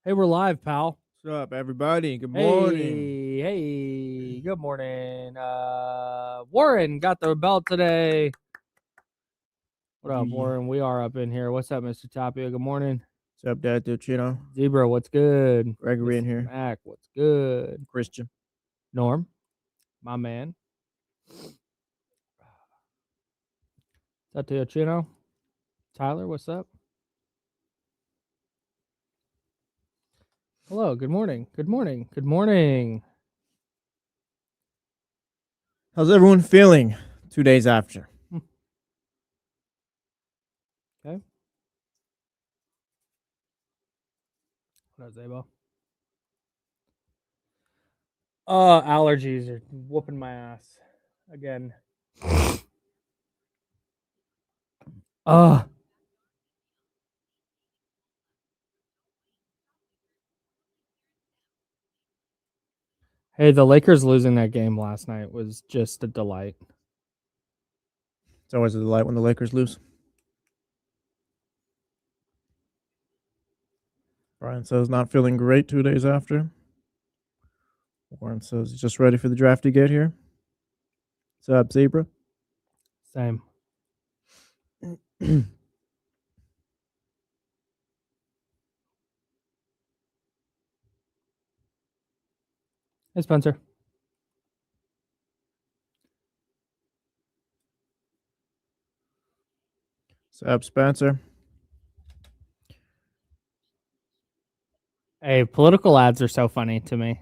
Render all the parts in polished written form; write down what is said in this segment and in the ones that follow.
Hey, we're live, pal. What's up, everybody? Good morning. Hey, good morning. Warren got the belt today. What up, Warren? We are up in here. What's up, Mr. Tapia? Good morning. What's up, Dad? Chino? Zebra, what's good? Gregory in here. Mac, what's good? Christian. Norm, my man. What's up, Chino? Tyler, what's up? Hello, good morning. Good morning. Good morning. How's everyone feeling 2 days after? Okay. What up, Zabo? Allergies are whooping my ass again. Hey, the Lakers losing that game last night was just a delight. It's always a delight when the Lakers lose. Brian says not feeling great 2 days after. Warren says he's just ready for the draft to get here. What's up, Zebra? Same. Hey, Spencer. What's up, Spencer? Hey, political ads are so funny to me.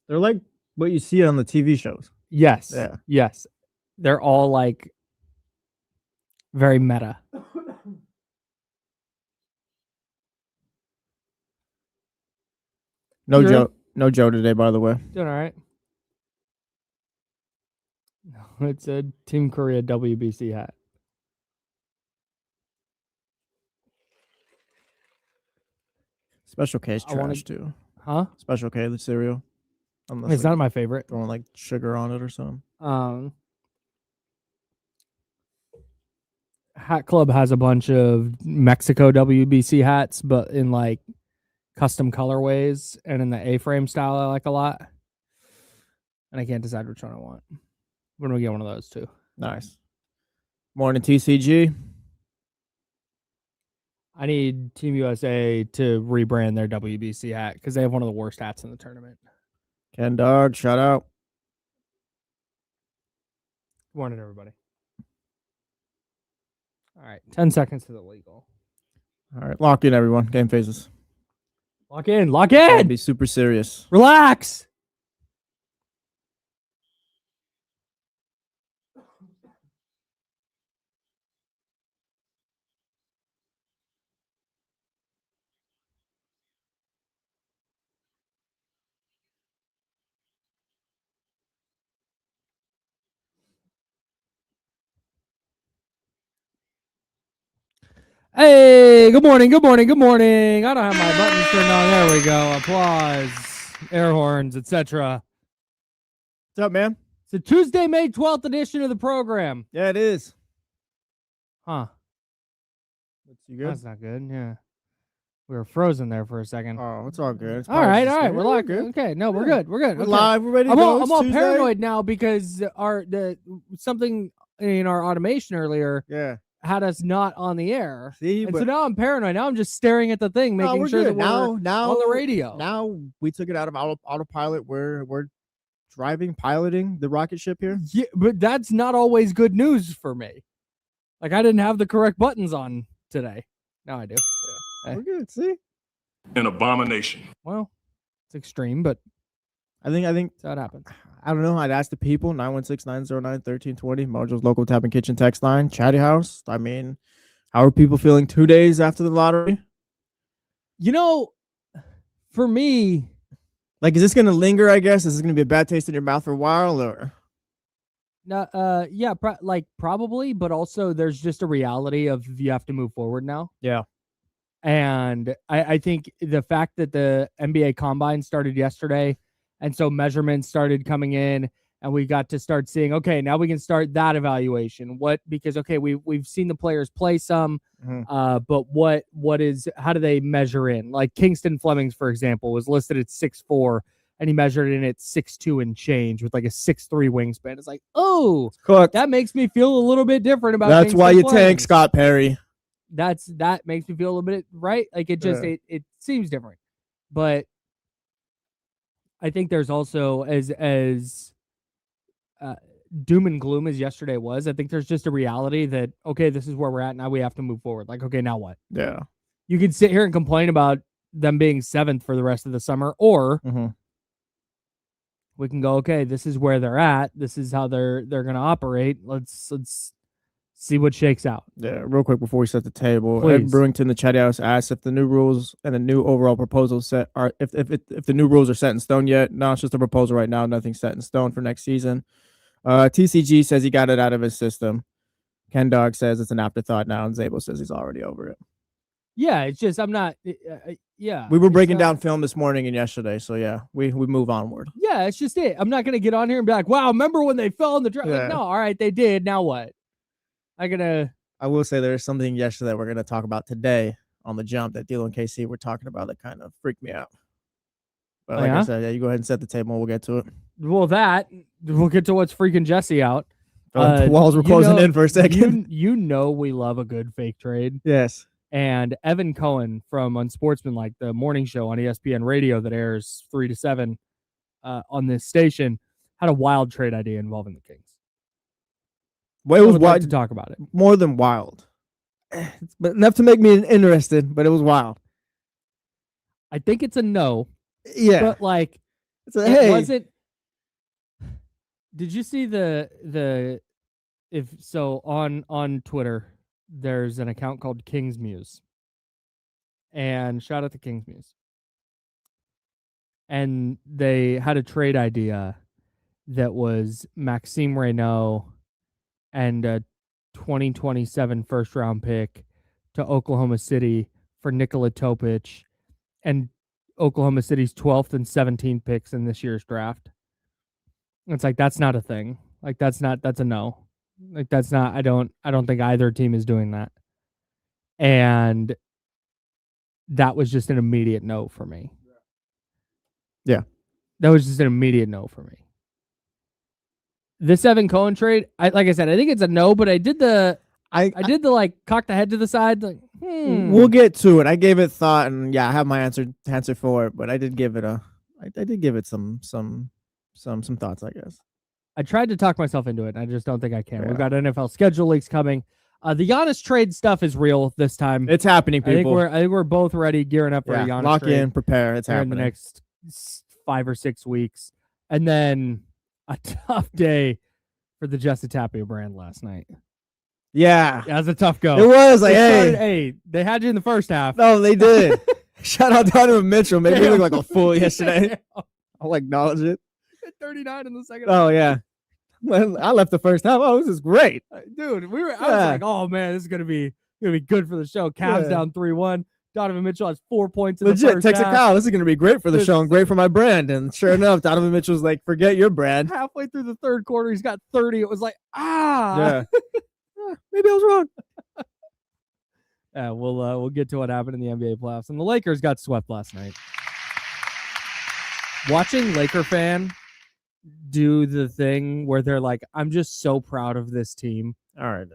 They're like what you see on the TV shows. Yes. Yeah. Yes. They're all like very meta. No Joe. No Joe today, by the way. Doing all right. No, it's a Team Korea WBC hat. Special K is trash too. Huh? Special K, the cereal. Unless, it's like, not my favorite. Throwing like sugar on it or something. Hat Club has a bunch of Mexico WBC hats, but in like custom colorways and in the A-frame style I like a lot. And I can't decide which one I want. When do we get one of those too? Nice. Morning, TCG. I need Team USA to rebrand their WBC hat because they have one of the worst hats in the tournament. Ken Dog, shout out. Good morning, everybody. All right, 10 seconds to the legal. All right, lock in, everyone. Game phases. Lock in. Lock in. Be super serious. Relax. Hey, good morning, good morning, good morning. I don't have my buttons turned on. There we go. Applause, air horns, etc. What's up, man? It's a Tuesday, May 12th edition of the program. Yeah, it is. Huh. You good? That's not good. Yeah. We were frozen there for a second. Oh, it's all good. All right. We're locked. Okay, no, we're good. We're good. We're okay. live. We're ready to go. I'm all paranoid now because something in our automation earlier had us not on the air. See, so now I'm paranoid. Now I'm just staring at the thing, making sure that we're on the radio. Now we took it out of autopilot. We're driving, piloting the rocket ship here. Yeah, but that's not always good news for me. Like I didn't have the correct buttons on today. Now I do. Yeah. We're good. See, an abomination. Well, it's extreme, but I think that's how it happens. I don't know. I'd ask the people. 916-909-1320. Mojo's local tap and kitchen text line. Chatty House. I mean, how are people feeling 2 days after the lottery? You know, for me, like, is this going to linger? I guess is this going to be a bad taste in your mouth for a while, or? No, yeah, probably, but also there's just a reality of you have to move forward now. Yeah. And I think the fact that the NBA Combine started yesterday, and so measurements started coming in, and we got to start seeing, okay, now we can start that evaluation. Because we've seen the players play some, but how do they measure in? Like Kingston Flemings, for example, was listed at 6'4", and he measured in at 6'2" and change with like a 6'3" wingspan. It's like, oh, that makes me feel a little bit different about. That's Kingston why you Flemings. tank Scott Perry. That makes me feel a little bit right. Like it just it seems different, but I think there's also as doom and gloom as yesterday was. I think there's just a reality that, okay, this is where we're at now. We have to move forward. Like, okay, now what? Yeah, you can sit here and complain about them being 7th for the rest of the summer, or we can go, okay, this is where they're at. This is how they're going to operate. Let's see what shakes out. Yeah, real quick before we set the table, Please. Ed Brewington, the chat house, asked if the new rules and the new overall proposal set are if the new rules are set in stone yet. No, it's just a proposal right now. Nothing's set in stone for next season. TCG says he got it out of his system. Ken Dog says it's an afterthought now, and Zabel says he's already over it. Yeah, it's just I'm not. Yeah, We were breaking down film this morning and yesterday, so yeah, we move onward. Yeah, it's just it. I'm not gonna get on here and be like, "Wow, remember when they fell in the draft?" Yeah. Like, no, all right, they did. Now what? I will say there's something yesterday we're gonna talk about today on the jump that D'Lo and KC were talking about that kind of freaked me out. But like I said, yeah, you go ahead and set the table and we'll get to it. Well, we'll get to what's freaking Jesse out. The walls were closing in for a second. You know we love a good fake trade. Yes. And Evan Cohen from Unsportsmanlike, the morning show on ESPN radio that airs 3 to 7 on this station, had a wild trade idea involving the Kings. Well, it was wild wild to talk about it. More than wild. But enough to make me interested, but it was wild. I think it's a no. Yeah. But like it wasn't. Did you see on Twitter there's an account called Kings Muse. And shout out to Kings Muse. And they had a trade idea that was Maxime Reynaud and a 2027 first round pick to Oklahoma City for Nikola Topic and Oklahoma City's 12th and 17th picks in this year's draft. It's like, that's not a thing. Like, that's a no. Like, that's not, I don't think either team is doing that. And that was just an immediate no for me. Yeah. That was just an immediate no for me. This Evan Cohen trade, like I said, I think it's a no, but I did the like cock the head to the side. Like, We'll get to it. I gave it thought, and yeah, I have my answer for it, but I did give it some thoughts, I guess. I tried to talk myself into it, and I just don't think I can. Yeah. We've got NFL schedule leaks coming. The Giannis trade stuff is real this time. It's happening, people. I think we're both ready, gearing up for a Giannis lock trade. in, prepare. It's happening in the next 5 or 6 weeks, and then a tough day for the Justin Tapia brand last night. Yeah, that was a tough go. It was like, hey, they had you in the first half. No, they did. Shout out Donovan Mitchell. Made me look like a fool yesterday. I'll acknowledge it. 39 in the second. Oh yeah. When I left the first half, this is great, dude. I was like, oh man, this is gonna be good for the show. Cavs down 3-1. Donovan Mitchell has 4 points in the first text half. Kyle, this is gonna be great for the show and great for my brand. And sure enough, Donovan Mitchell's like, forget your brand. Halfway through the third quarter, he's got 30. It was like, yeah. Maybe I was wrong. Yeah, we'll get to what happened in the NBA playoffs. And the Lakers got swept last night. Watching Laker fan do the thing where they're like, I'm just so proud of this team. All right.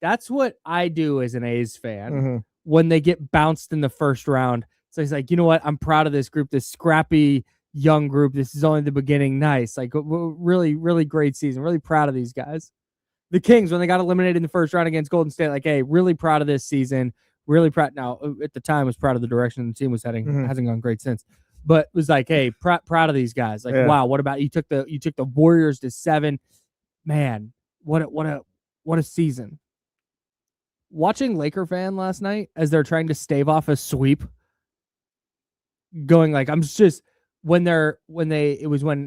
That's what I do as an A's fan when they get bounced in the first round. So he's like, you know what? I'm proud of this group, this scrappy young group. This is only the beginning. Nice. Like, really, really great season. Really proud of these guys. The Kings, when they got eliminated in the first round against Golden State, like, hey, really proud of this season. Really proud. Now, at the time, was proud of the direction the team was heading. Hasn't gone great since. But it was like, hey, proud of these guys. Like, wow, what about you took the Warriors to 7. Man, what a season. Watching Laker fan last night as they're trying to stave off a sweep, going like, I'm just when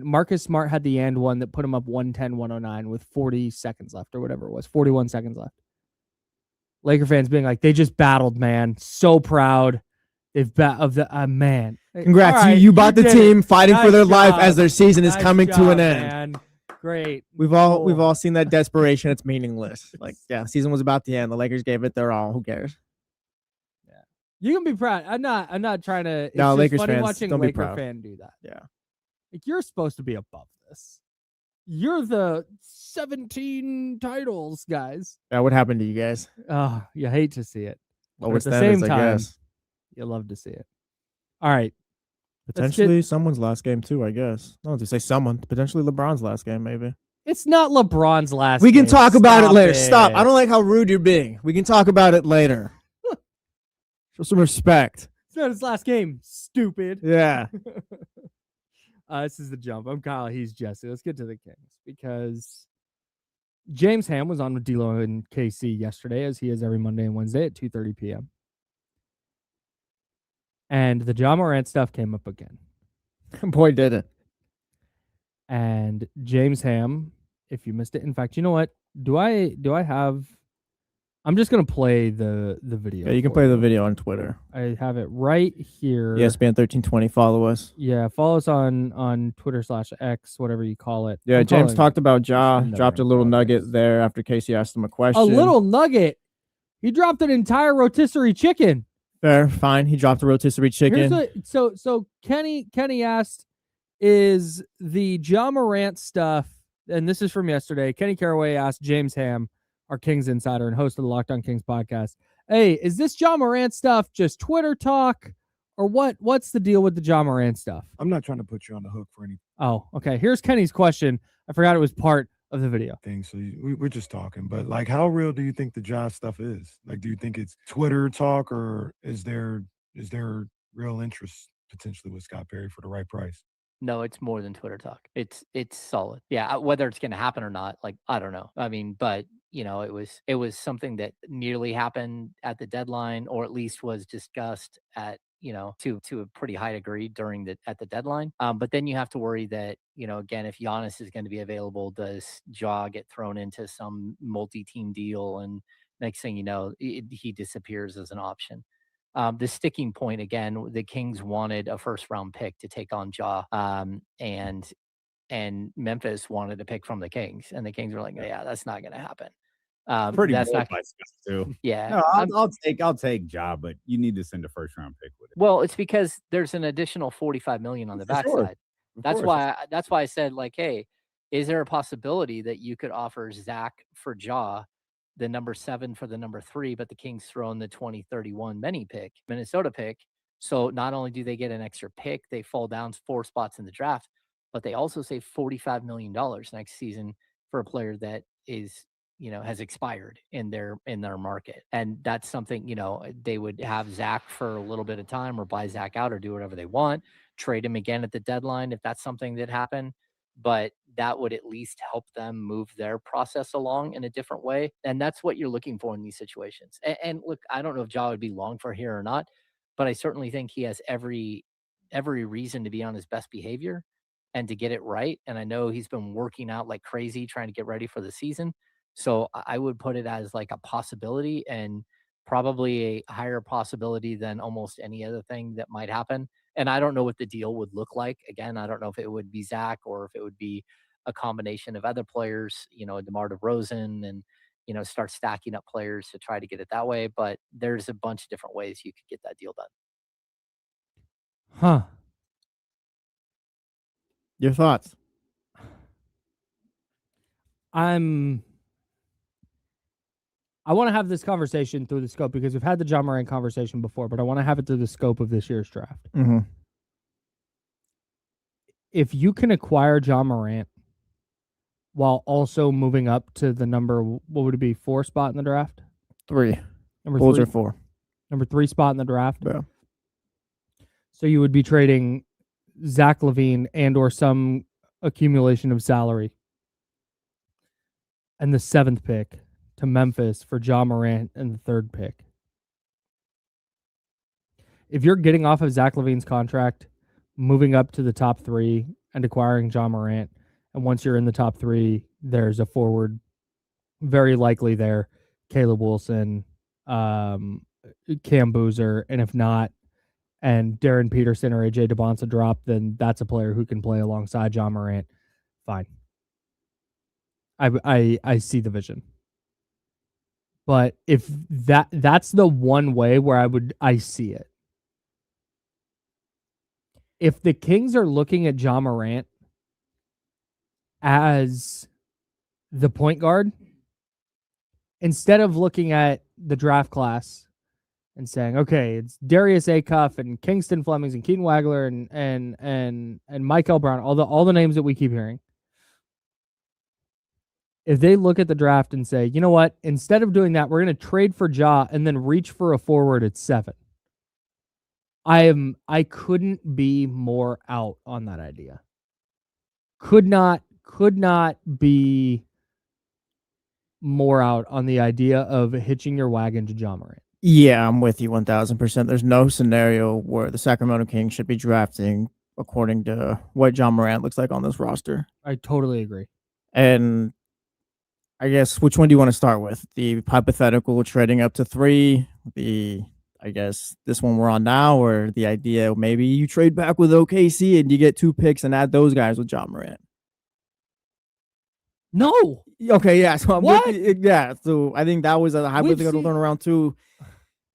Marcus Smart had the and one that put him up 110-109 with 40 seconds left or whatever it was, 41 seconds left. Laker fans being like, they just battled, man. So proud. They've man. Congrats. Right, you bought the team fighting for their life as their season is coming to an end. Man. great. We've all seen that desperation. It's meaningless. Like, yeah, season was about to end. The Lakers gave it their all. Who cares? Yeah, you can be proud. I'm not trying to. It's No, just Lakers funny fans, watching don't be Laker proud. fan do that. Yeah. Like, you're supposed to be above this. You're the 17 titles, guys. Yeah, what happened to you guys? Oh, you hate to see it. But Lower at the standards, same I time, guess. you love to see it. All right. Potentially someone's last game too, I guess. No, to say someone. Potentially LeBron's last game, maybe. It's not LeBron's last We can game. talk about it Stop later. Stop. I don't like how rude you're being. We can talk about it later. Show some respect. It's not his last game, stupid. Yeah. This is the jump. I'm Kyle. He's Jesse. Let's get to the Kings because James Ham was on with D-Lo and KC yesterday, as he is every Monday and Wednesday at 2:30 p.m. And the Ja Morant stuff came up again. Boy, did it. And James Ham, if you missed it, in fact, you know what? Do I have? I'm just gonna play the video. Yeah, you can play the video on Twitter. I have it right here. ESPN 1320. Follow us. Yeah, follow us on Twitter/X, whatever you call it. Yeah, James talked about Ja. Never Dropped a little called nugget this. there after Casey asked him a question. A little nugget. He dropped an entire rotisserie chicken. Fair, fine. He dropped a rotisserie chicken. So Kenny asked, is the Ja Morant stuff, and this is from yesterday, Kenny Caraway asked James Ham, our Kings insider and host of the Locked On Kings podcast, hey, is this Ja Morant stuff just Twitter talk, or what's the deal with the Ja Morant stuff? I'm not trying to put you on the hook for anything, Oh, okay. Here's Kenny's question. I forgot it was part of the video. so we're just talking. But like, how real do you think the Ja stuff is? Like, do you think it's Twitter talk, or is there real interest potentially with Scott Perry for the right price? No, it's more than Twitter talk. It's solid. Yeah, whether it's going to happen or not, like, I don't know. I mean, but it was something that nearly happened at the deadline, or at least was discussed at to a pretty high degree at the deadline. But then you have to worry that again, if Giannis is going to be available, does Ja get thrown into some multi-team deal, and next thing you know, he disappears as an option. The sticking point, again, the Kings wanted a first-round pick to take on Ja, and Memphis wanted a pick from the Kings, and the Kings were like, yeah, that's not going to happen. Pretty that's bold not by Scott too. Yeah, No, I'll take Ja, but you need to send a first round pick with it. well, it's because there's an additional $45 million on the For sure. backside. That's why I said, like, hey, is there a possibility that you could offer Zach for Ja, the number 7 for the number 3, but the Kings throw in the 2031 Minnesota pick. So not only do they get an extra pick, they fall down 4 spots in the draft, but they also save $45 million next season for a player that is, has expired in their market. And that's something, they would have Zach for a little bit of time, or buy Zach out, or do whatever they want, trade him again at the deadline if that's something that happened. But that would at least help them move their process along in a different way. And that's what you're looking for in these situations. And look, I don't know if Ja would be long for here or not, but I certainly think he has every reason to be on his best behavior and to get it right. And I know he's been working out like crazy trying to get ready for the season. So I would put it as like a possibility, and probably a higher possibility than almost any other thing that might happen. And I don't know what the deal would look like. Again, I don't know if it would be Zach, or if it would be a combination of other players, DeMar DeRozan, and, start stacking up players to try to get it that way. But there's a bunch of different ways you could get that deal done. Huh. Your thoughts? I want to have this conversation through the scope, because we've had the Ja Morant conversation before, but I want to have it through the scope of this year's draft. Mm-hmm. If you can acquire Ja Morant while also moving up to the number, what would it be, 4 spot in the draft? 3. Number Bulls 3, are 4. number 3 spot in the draft. Yeah. So you would be trading Zach LaVine and or some accumulation of salary, and the 7th pick to Memphis for Ja Morant and the 3rd pick. If you're getting off of Zach LaVine's contract, moving up to the top 3 and acquiring Ja Morant, and once you're in the top 3, there's a forward very likely there, Caleb Wilson, Cam Boozer, and if not, and Darren Peterson or AJ DeBonsa drop, then that's a player who can play alongside Ja Morant. Fine. I see the vision. But if that's the one way where I see it. If the Kings are looking at Ja Morant as the point guard, instead of looking at the draft class and saying, okay, it's Darius Acuff and Kingston Flemings and Keaton Wagler and Michael Brown, all the names that we keep hearing. If they look at the draft and say, you know what, instead of doing that, we're going to trade for Ja and then reach for a forward at 7. I couldn't be more out on that idea. Could not be more out on the idea of hitching your wagon to Ja Morant. Yeah, I'm with you 1000%. There's no scenario where the Sacramento Kings should be drafting according to what Ja Morant looks like on this roster. I totally agree. And I guess, which one do you want to start with? The hypothetical trading up to 3, I guess this one we're on now, or the idea maybe you trade back with OKC and you get 2 picks and add those guys with Ja Morant? No. Okay, yeah. So I'm What? with you. Yeah, so I think that was a hypothetical thrown around too.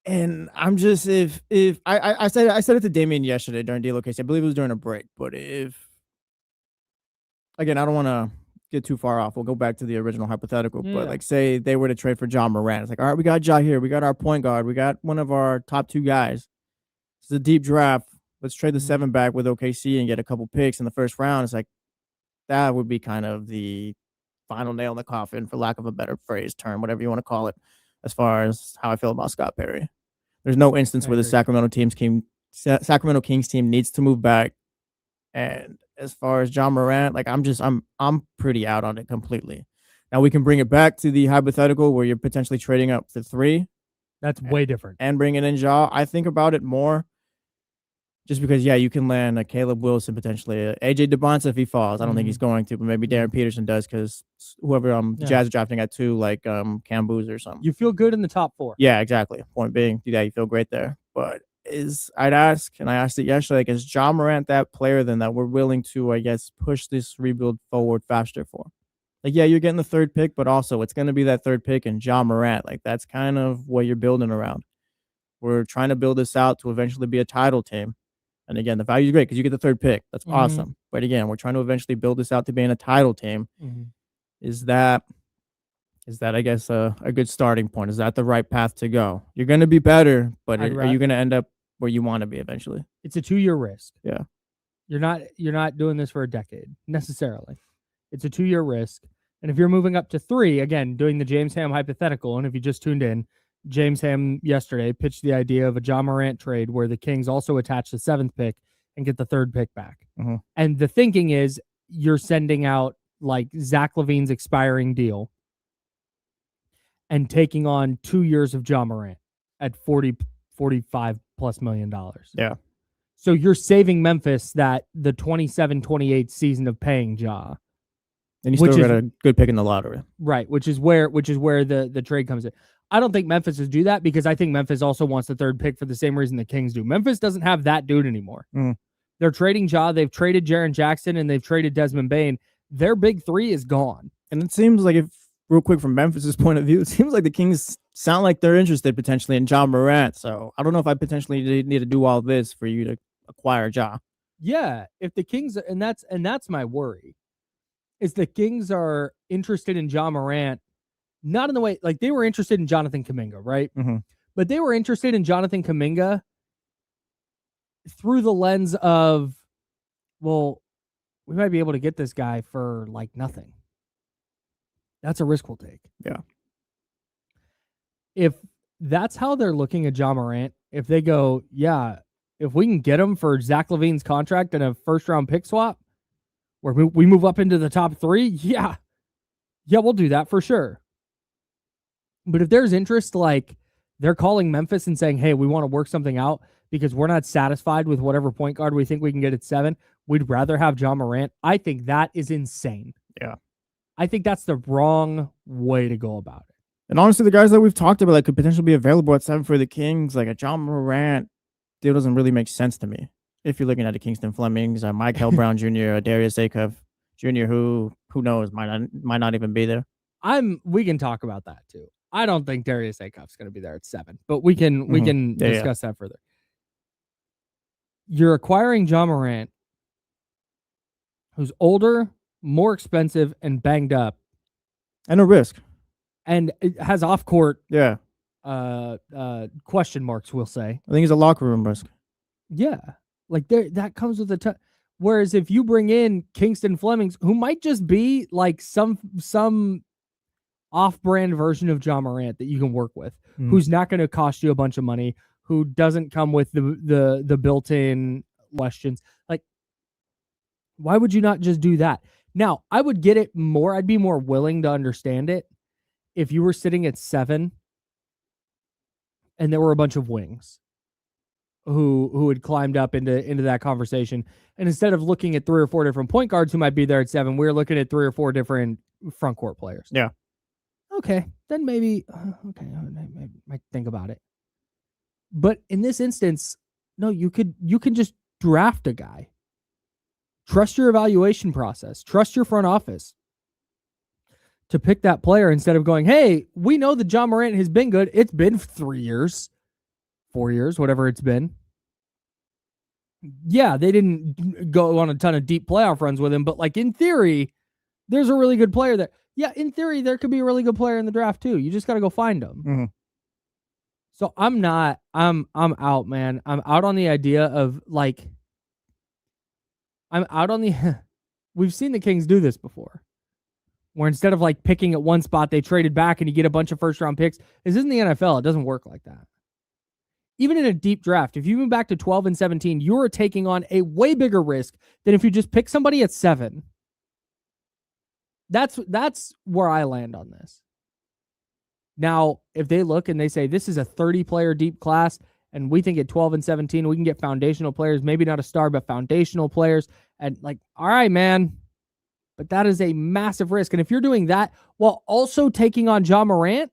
And I'm just if I said it to Damien yesterday during deal OKC. I believe it was during a break, but if again, I don't want to get too far off. We'll go back to the original hypothetical. Yeah. But like, say they were to trade for Ja Morant. It's like, all right, we got Ja here. We got our point guard. We got one of our top 2 guys. It's a deep draft. Let's trade the 7 back with OKC and get a couple picks in the first round. It's like, that would be kind of the final nail in the coffin, for lack of a better phrase, term, whatever you want to call it, as far as how I feel about Scott Perry. There's no instance where the Sacramento Kings team needs to move back. And as far as Ja Morant, like I'm pretty out on it completely. Now we can bring it back to the hypothetical where you're potentially trading up to 3. That's way different. And bringing in Ja. I think about it more just because, yeah, you can land a Caleb Wilson potentially, AJ DeBonta if he falls. I don't think he's going to, but maybe Darren Peterson does because whoever the Jazz are drafting at 2, like Cam Boozer or something. You feel good in the top 4. Yeah, exactly. Point being, yeah, you feel great there. But I'd ask, and I asked it yesterday, like, is Ja Morant that player then that we're willing to, I guess, push this rebuild forward faster for? Like, yeah, you're getting the 3rd pick, but also it's going to be that 3rd pick and Ja Morant. Like, that's kind of what you're building around. We're trying to build this out to eventually be a title team. And again, the value is great because you get the 3rd pick. That's awesome. But again, we're trying to eventually build this out to being a title team. Is that, I guess, a good starting point? Is that the right path to go? You're going to be better, but are you going to end up where you want to be eventually? It's a 2-year risk. Yeah. You're not doing this for a decade necessarily. It's a 2-year risk. And if you're moving up to 3, again, doing the James Ham hypothetical, and if you just tuned in, James Ham yesterday pitched the idea of a Ja Morant trade where the Kings also attach the 7th pick and get the 3rd pick back. And the thinking is you're sending out like Zach LaVine's expiring deal and taking on 2 years of Ja Morant at $45+ million. Yeah. So you're saving Memphis the 27-28 season of paying Ja. And you still got a good pick in the lottery. Right, which is where the trade comes in. I don't think Memphis would do that because I think Memphis also wants the 3rd pick for the same reason the Kings do. Memphis doesn't have that dude anymore. They're trading Ja. They've traded Jaren Jackson and they've traded Desmond Bane. Their big 3 is gone. And it seems like, if real quick from Memphis's point of view, it seems like the Kings sound like they're interested potentially in Ja Morant. So I don't know if I potentially need to do all this for you to acquire Ja. Yeah, if the Kings, and that's my worry, is the Kings are interested in Ja Morant. Not in the way, like they were interested in Jonathan Kuminga, right? But they were interested in Jonathan Kuminga through the lens of, well, we might be able to get this guy for like nothing. That's a risk we'll take. Yeah. If that's how they're looking at Ja Morant, if they go, yeah, if we can get him for Zach LaVine's contract and a 1st-round pick swap, where we move up into the top 3, yeah, we'll do that for sure. But if there's interest, like they're calling Memphis and saying, hey, we want to work something out because we're not satisfied with whatever point guard we think we can get at 7, we'd rather have Ja Morant. I think that is insane. Yeah. I think that's the wrong way to go about it. And honestly, the guys that we've talked about that could potentially be available at 7 for the Kings, like a Ja Morant deal doesn't really make sense to me. If you're looking at the Kingston Flemings, Michael Brown Jr., Darius Acuff, Jr., who knows, might not even be there. We can talk about that too. I don't think Darius Acuff's going to be there at 7, but we can discuss that further. You're acquiring Ja Morant, who's older, more expensive, and banged up, And a risk. and it has off court Yeah. question marks. We'll say, I think it's a locker room risk. yeah, like that comes with a whereas if you bring in Kingston Flemings, who might just be like some off-brand version of Ja Morant that you can work with, who's not going to cost you a bunch of money, who doesn't come with the built-in questions. Like, why would you not just do that? Now, I would get it more. I'd be more willing to understand it if you were sitting at 7 and there were a bunch of wings who had climbed up into that conversation. And instead of looking at 3 or 4 different point guards who might be there at 7, we're looking at 3 or 4 different front court players. Yeah. Okay, then maybe I might think about it. But in this instance, no, you can just draft a guy. Trust your evaluation process. Trust your front office to pick that player instead of going, hey, we know that Ja Morant has been good. It's been 3 years, 4 years, whatever it's been. Yeah, they didn't go on a ton of deep playoff runs with him, but like in theory, there's a really good player there. Yeah, in theory, there could be a really good player in the draft too. You just got to go find them. Mm-hmm. So I'm out, man. I'm out on the idea of like, we've seen the Kings do this before, where instead of like picking at one spot, they traded back and you get a bunch of first-round picks. This isn't the NFL. It doesn't work like that. Even in a deep draft, if you move back to 12 and 17, you're taking on a way bigger risk than if you just pick somebody at 7. That's where I land on this. Now, if they look and they say this is a 30-player deep class, and we think at 12 and 17 we can get foundational players, maybe not a star, but foundational players, and like, all right, man. But that is a massive risk. And if you're doing that while also taking on Ja Morant,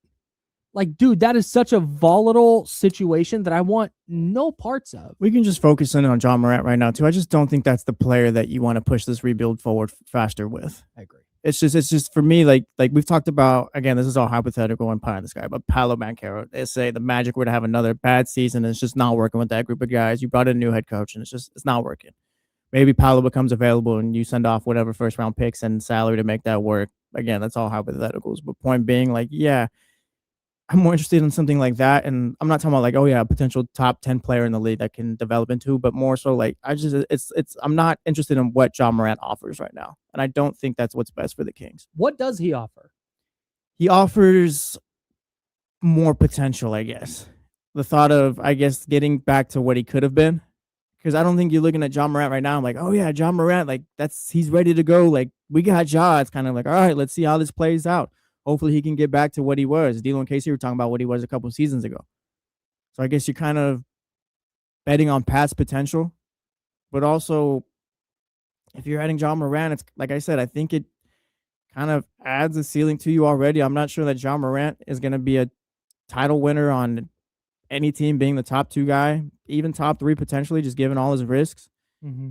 like, dude, that is such a volatile situation that I want no parts of. We can just focus in on Ja Morant right now, too. I just don't think that's the player that you want to push this rebuild forward faster with. I agree. It's just for me, like we've talked about, again, this is all hypothetical and pie in the sky, but Paolo Banchero, they say the Magic were to have another bad season and it's just not working with that group of guys. You brought in a new head coach and it's not working. Maybe Paolo becomes available and you send off whatever first round picks and salary to make that work. Again, that's all hypotheticals. But point being, like, yeah, I'm more interested in something like that. And I'm not talking about like, oh yeah, a potential top 10 player in the league that can develop into, but more so like, I'm not interested in what Ja Morant offers right now. And I don't think that's what's best for the Kings. What does he offer? He offers more potential, I guess. The thought of, I guess, getting back to what he could have been. Because I don't think you're looking at Ja Morant right now. I'm like, oh yeah, Ja Morant, like he's ready to go. Like, we got Ja. It's kind of like, all right, let's see how this plays out. Hopefully he can get back to what he was. D'Lo and Casey were talking about what he was a couple of seasons ago. So I guess you're kind of betting on past potential. But also, if you're adding Ja Morant, it's like I said, I think it kind of adds a ceiling to you already. I'm not sure that Ja Morant is going to be a title winner on any team being the top 2 guy, even top 3 potentially, just given all his risks. Mm-hmm.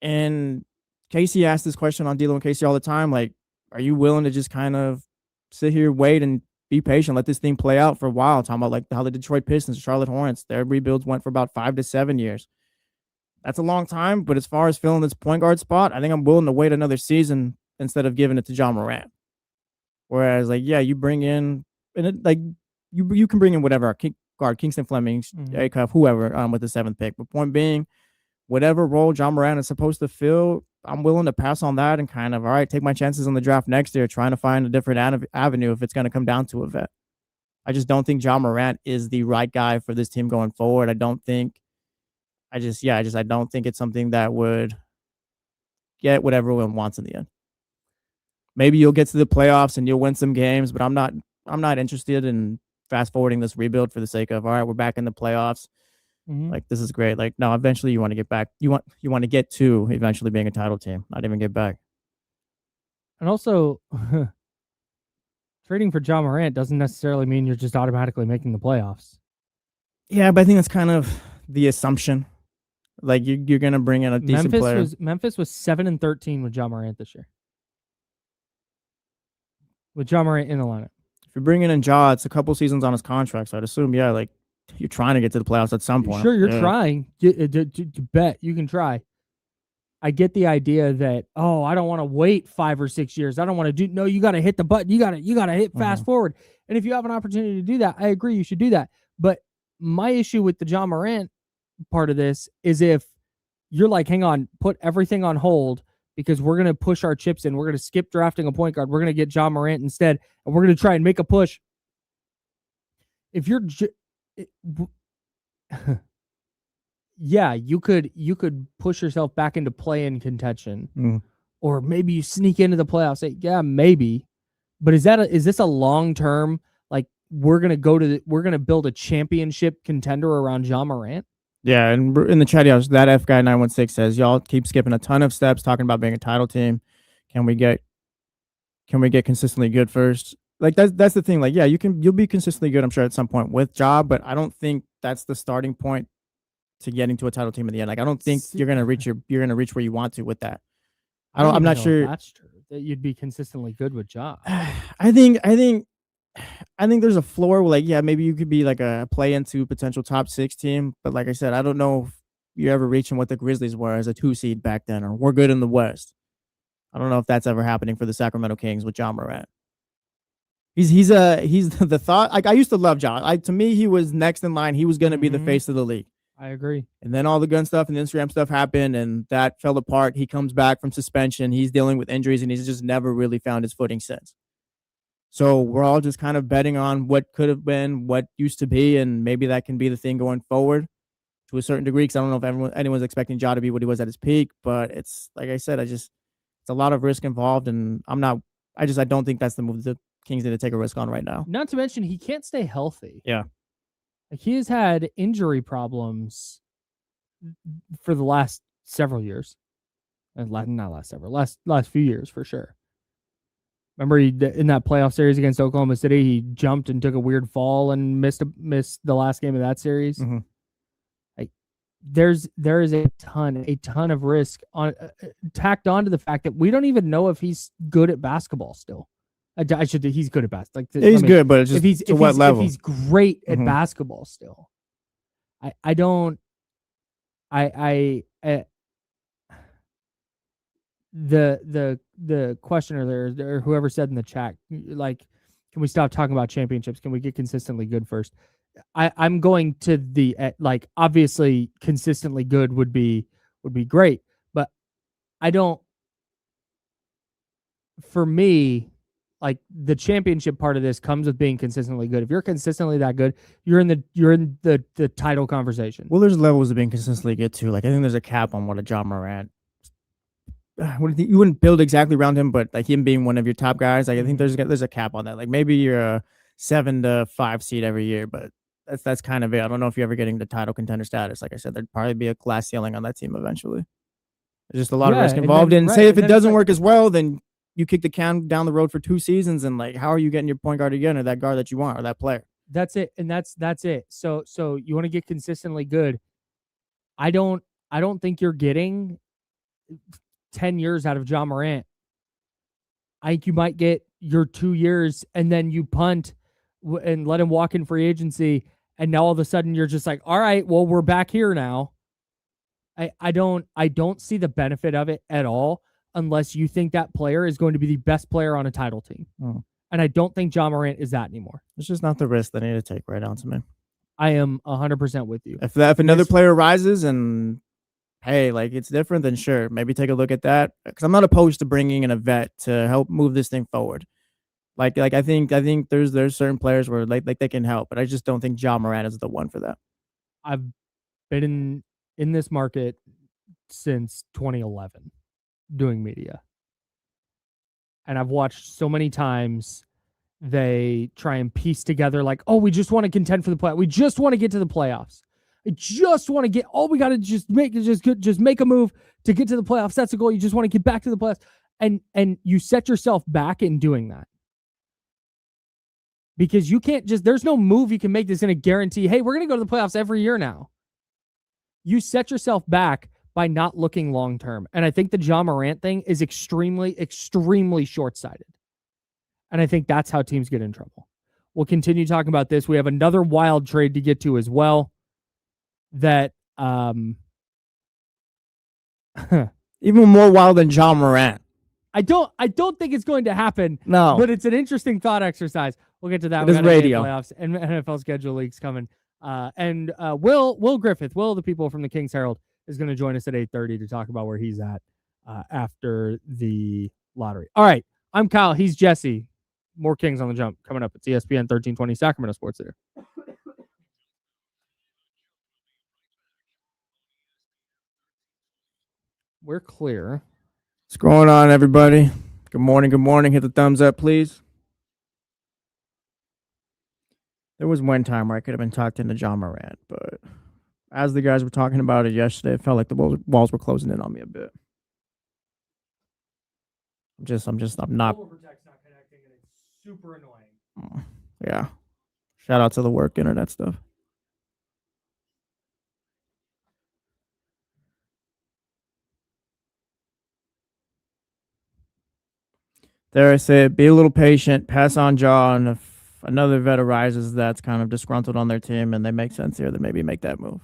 And Casey asked this question on D'Lo and Casey all the time, like, are you willing to just kind of sit here, wait, and be patient, let this thing play out for a while? Talking about like how the Detroit Pistons, Charlotte Hornets, their rebuilds went for about 5 to 7 years. That's a long time, but as far as filling this point guard spot, I think I'm willing to wait another season instead of giving it to Ja Morant. Whereas, like, yeah, you bring in, and it, like, you can bring in whatever guard, Kingston Flemings, Acuff, whoever, with the 7th pick. But point being, whatever role Ja Morant is supposed to fill, I'm willing to pass on that and kind of, all right, take my chances on the draft next year, trying to find a different avenue if it's going to come down to a vet. I just don't think Ja Morant is the right guy for this team going forward. I don't think it's something that would get what everyone wants in the end. Maybe you'll get to the playoffs and you'll win some games, but I'm not interested in fast forwarding this rebuild for the sake of, all right, we're back in the playoffs. Mm-hmm. Like, this is great. Like, no, eventually you want to get back. You want to get to eventually being a title team, not even get back. And also, trading for Ja Morant doesn't necessarily mean you're just automatically making the playoffs. Yeah, but I think that's kind of the assumption. Like, you're going to bring in a decent player. Memphis was 7 and 13 with Ja Morant this year. with Ja Morant in the lineup. If you're bringing in Ja, it's a couple seasons on his contract, so I'd assume, yeah, like you're trying to get to the playoffs at some point. Sure, you're Yeah. trying. To bet you can try. I get the idea that, oh, I don't want to wait 5 or 6 years. I don't want to do. No, you got to hit the button. You got to hit fast forward. And if you have an opportunity to do that, I agree you should do that. But my issue with the Ja Morant part of this is if you're like, hang on, put everything on hold because we're going to push our chips in. We're going to skip drafting a point guard. We're going to get Ja Morant instead, and we're going to try and make a push. If you're yeah, you could push yourself back into play-in contention, or maybe you sneak into the playoffs. Yeah, maybe, but is this a long-term, like we're gonna build a championship contender around Ja Morant? Yeah, and in the chat, that F guy 916 says y'all keep skipping a ton of steps talking about being a title team. Can we get consistently good first? Like that's the thing. Like, yeah, you'll be consistently good, I'm sure, at some point with Ja, but I don't think that's the starting point to getting to a title team in the end. Like, I don't think you're gonna reach where you want to with that. I'm not sure that's true. That you'd be consistently good with Ja. I think there's a floor where, like, yeah, maybe you could be like a play into potential top 6 team, but like I said, I don't know if you're ever reaching what the Grizzlies were as a 2 seed back then, or we're good in the West. I don't know if that's ever happening for the Sacramento Kings with Ja Morant. He's the thought. Like, I used to love Ja. To me, he was next in line. He was going to be the face of the league. I agree. And then all the gun stuff and the Instagram stuff happened, and that fell apart. He comes back from suspension. He's dealing with injuries, and he's just never really found his footing since. So we're all just kind of betting on what could have been, what used to be, and maybe that can be the thing going forward to a certain degree. Because I don't know if anyone's expecting Ja to be what he was at his peak, but it's like I said, it's a lot of risk involved, and I don't think that's the move the Kings need to take a risk on right now. Not to mention, he can't stay healthy. Yeah. Like, he has had injury problems for the last several years. Last few years for sure. Remember, in that playoff series against Oklahoma City, he jumped and took a weird fall and missed the last game of that series. Mm-hmm. Like, there is a ton of risk on tacked on to the fact that we don't even know if he's good at basketball still. He's good at basketball. Like, he's good, but it's just to what level? If he's great at basketball still, the questioner there, or whoever said in the chat, like, can we stop talking about championships? Can we get consistently good first? I'm going to the like, obviously consistently good would be great, but I don't. For me, like, the championship part of this comes with being consistently good. If you're consistently that good, you're in the title conversation. Well, there's levels of being consistently good too. Like, I think there's a cap on what a Ja Morant. You wouldn't build exactly around him, but like him being one of your top guys, like I think there's a cap on that. Like, maybe you're a 7 to 5 seed every year, but that's kind of it. I don't know if you're ever getting the title contender status. Like I said, there'd probably be a glass ceiling on that team eventually. There's just a lot of risk involved. And say if it doesn't work as well, then you kick the can down the road for 2 seasons, and like, how are you getting your point guard again, or that guard that you want, or that player? That's it, and that's it. So you want to get consistently good. I don't think you're getting 10 years out of Ja Morant. I think you might get your 2 years, and then you punt and let him walk in free agency, and now all of a sudden you're just like, all right, well, we're back here now. I don't see the benefit of it at all, unless you think that player is going to be the best player on a title team. And I don't think Ja Morant is that anymore. It's just not the risk they need to take right now to me. I am 100% with you. If another player rises and, hey, like, it's different, then sure, maybe take a look at that. Because I'm not opposed to bringing in a vet to help move this thing forward. Like I think there's certain players where like they can help, but I just don't think Ja Morant is the one for that. I've been in this market since 2011 doing media. And I've watched so many times they try and piece together like, oh, we just want to contend for the playoffs. We just want to get to the playoffs. I just want to get, all we got to just make a move to get to the playoffs. That's the goal. You just want to get back to the playoffs. And you set yourself back in doing that. Because you can't there's no move you can make that's going to guarantee, hey, we're going to go to the playoffs every year now. You set yourself back by not looking long-term. And I think the Ja Morant thing is extremely, extremely short-sighted. And I think that's how teams get in trouble. We'll continue talking about this. We have another wild trade to get to as well. That even more wild than Ja Morant. I don't think it's going to happen. No, but it's an interesting thought exercise. We'll get to that. It We is got NBA radio. playoffs and NFL schedule leagues coming. And Will Griffith, Will the people from the King's Herald, is going to join us at 8:30 to talk about where he's at after the lottery. All right, I'm Kyle. He's Jesse. More Kings on the Jump coming up. It's ESPN 1320 Sacramento Sports Center. We're clear. What's going on, everybody? Good morning. Good morning. Hit the thumbs up, please. There was one time where I could have been talked into Ja Morant, but as the guys were talking about it yesterday, it felt like the walls were closing in on me a bit. I'm not. Overprotect's not connecting, and it's super annoying. Yeah. Shout out to the work internet stuff. There I said, be a little patient, pass on Ja, and if another vet arises that's kind of disgruntled on their team and they make sense here, then maybe make that move.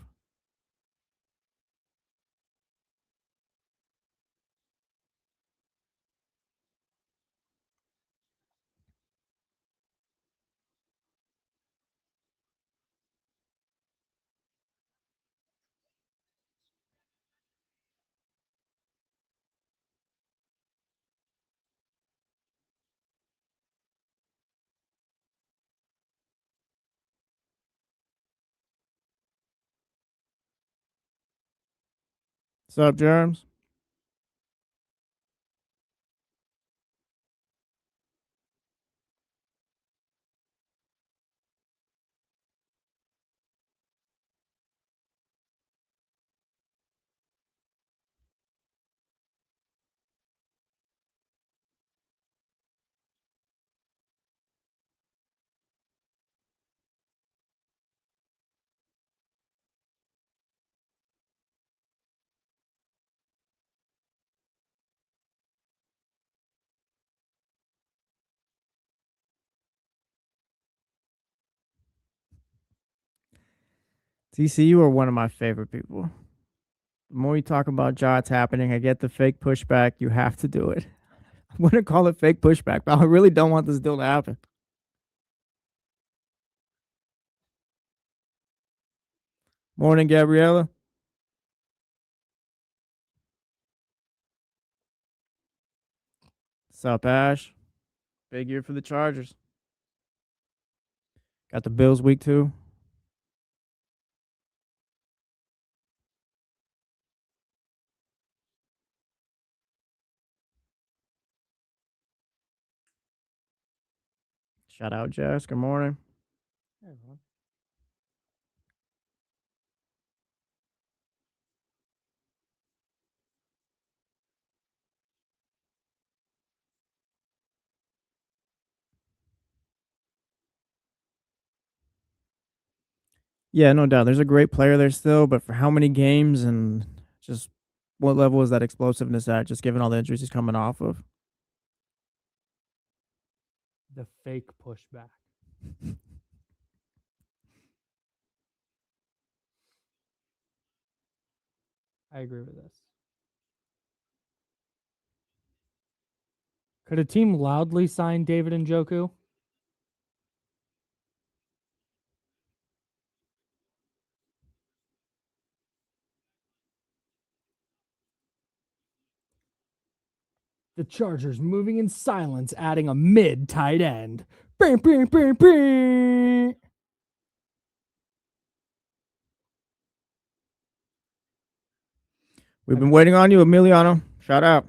What's up, Germs? TC, you are one of my favorite people. The more you talk about Ja, it's happening. I get the fake pushback. You have to do it. I'm going to call it fake pushback, but I really don't want this deal to happen. Morning, Gabriella. What's up, Ash? Big year for the Chargers. Got the Bills week 2. Shout out, Jess. Good morning. Hey, everyone. Yeah, no doubt. There's a great player there still, but for how many games and just what level is that explosiveness at, just given all the injuries he's coming off of? The fake pushback. I agree with this. Could a team loudly sign David Njoku? The Chargers moving in silence, adding a mid tight end. Bing, bing, bing, bing. We've been waiting on you, Emiliano. Shout out.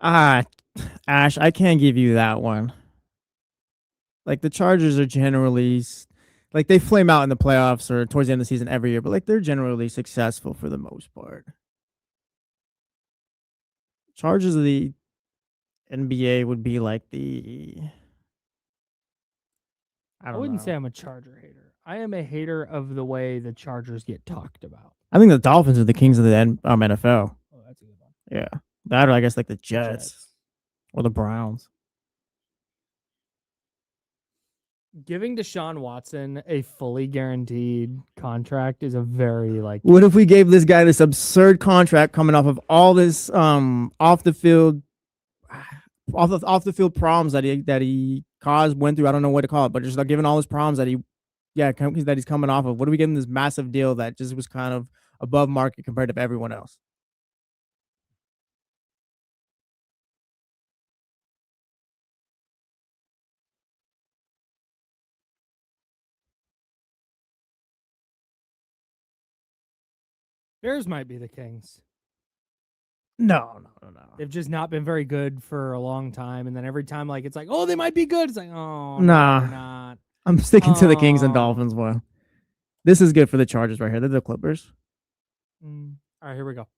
Ash, I can't give you that one. Like, the Chargers are generally, like, they flame out in the playoffs or towards the end of the season every year, but, like, they're generally successful for the most part. Chargers of the NBA would be like I wouldn't say I'm a Charger hater. I am a hater of the way the Chargers get talked about. I think the Dolphins are the kings of the NFL. Oh, that's a good one. Yeah. That or I guess like the Jets. Or the Browns. Giving Deshaun Watson a fully guaranteed contract is a very like. What if we gave this guy this absurd contract coming off of all this off the field problems that he went through? I don't know what to call it, but just like given all his problems that he's coming off of. What do we give him this massive deal that just was kind of above market compared to everyone else? Bears might be the Kings. No. They've just not been very good for a long time, and then every time like it's like, oh, they might be good. It's like, oh, nah, no, they're not. I'm sticking to the Kings and Dolphins. Well, this is good for the Chargers right here. They're the Clippers. All right, here we go.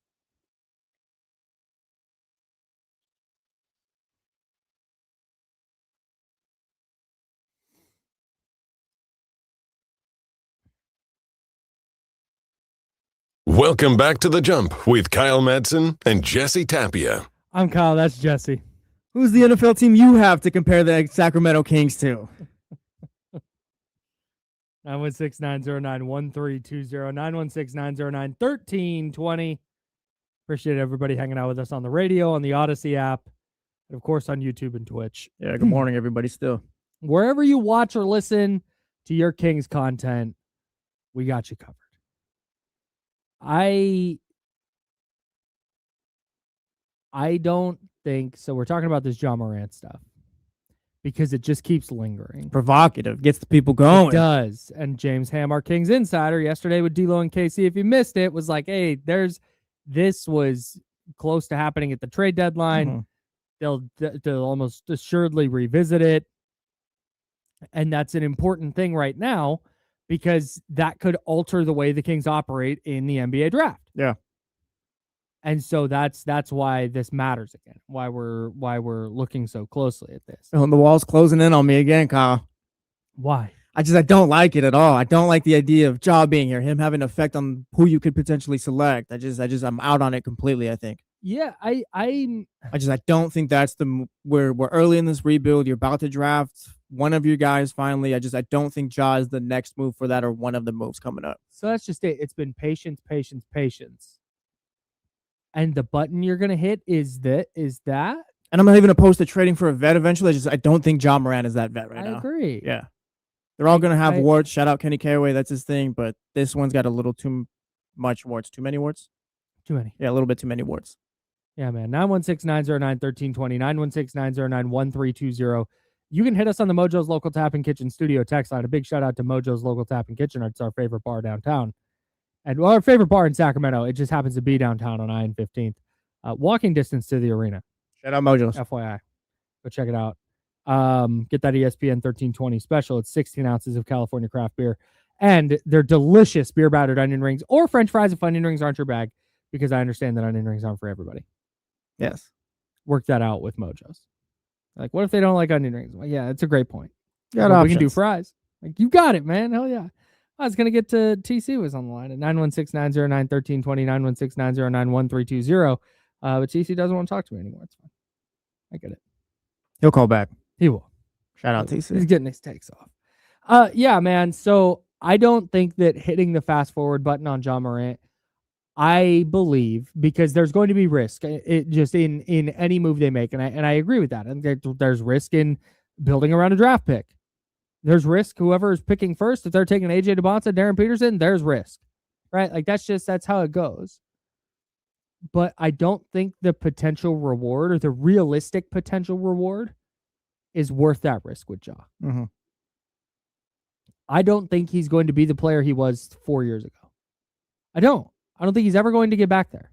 Welcome back to The Jump with Kyle Madson and Jesse Tapia. I'm Kyle. That's Jesse. Who's the NFL team you have to compare the Sacramento Kings to? 916-909-1320, 916-909-1320. Appreciate everybody hanging out with us on the radio, on the Odyssey app, and of course on YouTube and Twitch. Yeah, good morning, everybody, still. Wherever you watch or listen to your Kings content, we got you covered. I don't think so. We're talking about this Ja Morant stuff because it just keeps lingering. Provocative, gets the people going. It does. And James Ham, our Kings insider, yesterday with D'Lo and KC, if you missed it, was like, hey, this was close to happening at the trade deadline. Mm-hmm. They'll almost assuredly revisit it. And that's an important thing right now, because that could alter the way the Kings operate in the NBA draft. Yeah. And so that's why this matters again. Why we're looking so closely at this. Oh, and the wall's closing in on me again, Kyle. Why? I don't like it at all. I don't like the idea of Ja being here, him having an effect on who you could potentially select. I'm out on it completely, I think. Yeah, I don't think that's we're early in this rebuild. You're about to draft one of your guys finally. I don't think Ja is the next move for that or one of the moves coming up. So that's just it. It's been patience. And the button you're gonna hit is that. And I'm not even opposed to trading for a vet eventually. I don't think Ja Morant is that vet right now. I agree. Yeah. They're all gonna have warts. Shout out Kenny Caraway, that's his thing, but this one's got a little too much warts. Too many warts? Too many. Yeah, a little bit too many warts. Yeah, man. 916-909-1320, 916-909-1320. You can hit us on the Mojo's Local Tap and Kitchen studio text line. A big shout out to Mojo's Local Tap and Kitchen. It's our favorite bar downtown. And our favorite bar in Sacramento. It just happens to be downtown on I-15th. Walking distance to the arena. Shout out Mojo's. FYI. Go check it out. Get that ESPN 1320 special. It's 16 ounces of California craft beer. And they're delicious beer battered onion rings or French fries if onion rings aren't your bag, because I understand that onion rings aren't for everybody. Yes. Work that out with Mojo's. Like, what if they don't like onion rings? Well, yeah, it's a great point. We can do fries. Like, you got it, man. Hell yeah. I was going to get to TC was on the line at 916-909-1320, 916-909-1320. But TC doesn't want to talk to me anymore. It's fine. I get it. He'll call back. He will. Shout out TC. He's getting his takes off. Yeah, man. So I don't think that hitting the fast forward button on Ja Morant, I believe, because there's going to be risk just in any move they make. And I agree with that. And there's risk in building around a draft pick. There's risk. Whoever is picking first, if they're taking AJ DeBonta, Darren Peterson, there's risk, right? Like that's how it goes. But I don't think the potential reward or the realistic potential reward is worth that risk with Ja. Mm-hmm. I don't think he's going to be the player he was 4 years ago. I don't think he's ever going to get back there.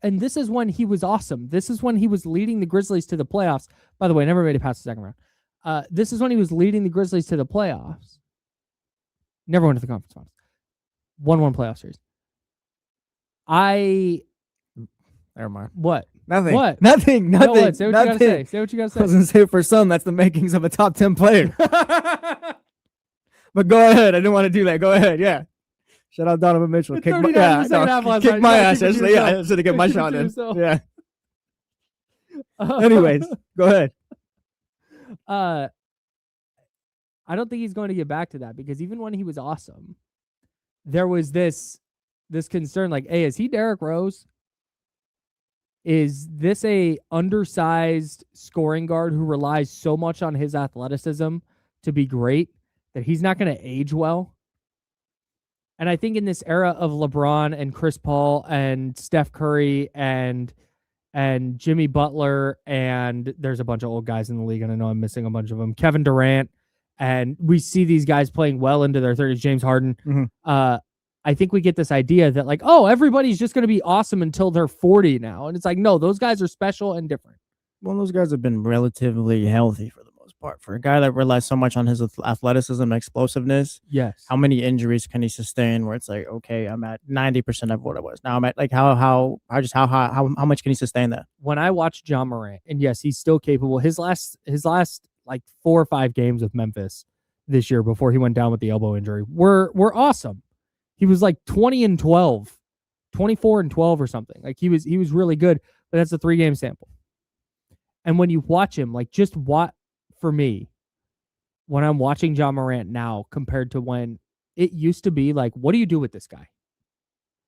And this is when he was awesome. This is when he was leading the Grizzlies to the playoffs. By the way, never made it past the second round. This is when he was leading the Grizzlies to the playoffs. Never went to the conference finals. Won one playoff series. Never mind. What? Nothing. What? Nothing. No, what? Say what you gotta say. Say what you gotta say. I was going to say for some, that's the makings of a top 10 player. But go ahead. I didn't want to do that. Go ahead. Yeah. Shout out Donovan Mitchell. It's Kick my, 39 in the second half last kick night. my You gotta ass keep it to yesterday. Yeah, yourself. I should have get my Keep it shot to in. yourself. Yeah. Anyways, go ahead. I don't think he's going to get back to that because even when he was awesome, there was this concern like, hey, is he Derrick Rose? Is this a undersized scoring guard who relies so much on his athleticism to be great that he's not going to age well? And I think in this era of LeBron and Chris Paul and Steph Curry and Jimmy Butler, and there's a bunch of old guys in the league, and I know I'm missing a bunch of them, Kevin Durant, and we see these guys playing well into their 30s, James Harden. I think we get this idea that like, oh, everybody's just going to be awesome until they're 40 now. And it's like, no, those guys are special and different. Well, those guys have been relatively healthy for the most part. For a guy that relies so much on his athleticism and explosiveness, Yes. how many injuries can he sustain where it's like, okay, I'm at 90% of what I was. Now I'm at like how much can he sustain that? When I watch Ja Morant, and yes, he's still capable. His last like 4 or 5 games with Memphis this year before he went down with the elbow injury were awesome. He was like 20 and 12, 24 and 12 or something. Like he was really good, but that's a 3-game sample. And when you watch him, like just what for me, when I'm watching Ja Morant now compared to when it used to be like, what do you do with this guy?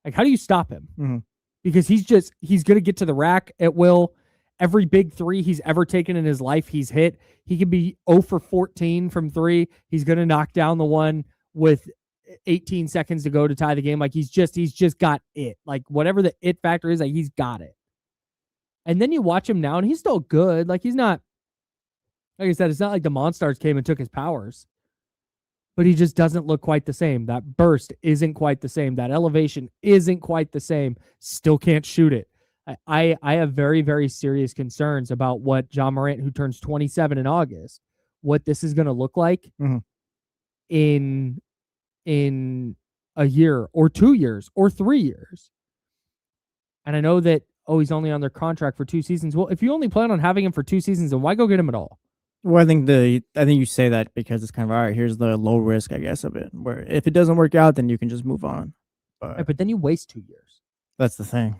Like, how do you stop him? Because he's going to get to the rack at will. Every big 3 he's ever taken in his life, he's hit. He could be 0 for 14 from 3. He's going to knock down the one with 18 seconds to go to tie the game. Like he's just got it. Like whatever the it factor is, like he's got it. And then you watch him now and he's still good. Like he's not, like I said, it's not like the Monstars came and took his powers, but he just doesn't look quite the same. That burst isn't quite the same. That elevation isn't quite the same. Still can't shoot it. I have very, very serious concerns about what Ja Morant, who turns 27 in August, what this is going to look like in a year or 2 years or 3 years. And I know that, oh, he's only on their contract for 2 seasons. Well, if you only plan on having him for 2 seasons, then why go get him at all? Well, I think you say that because it's kind of, all right, here's the low risk, I guess, of it. Where if it doesn't work out, then you can just move on. But then you waste 2 years. That's the thing.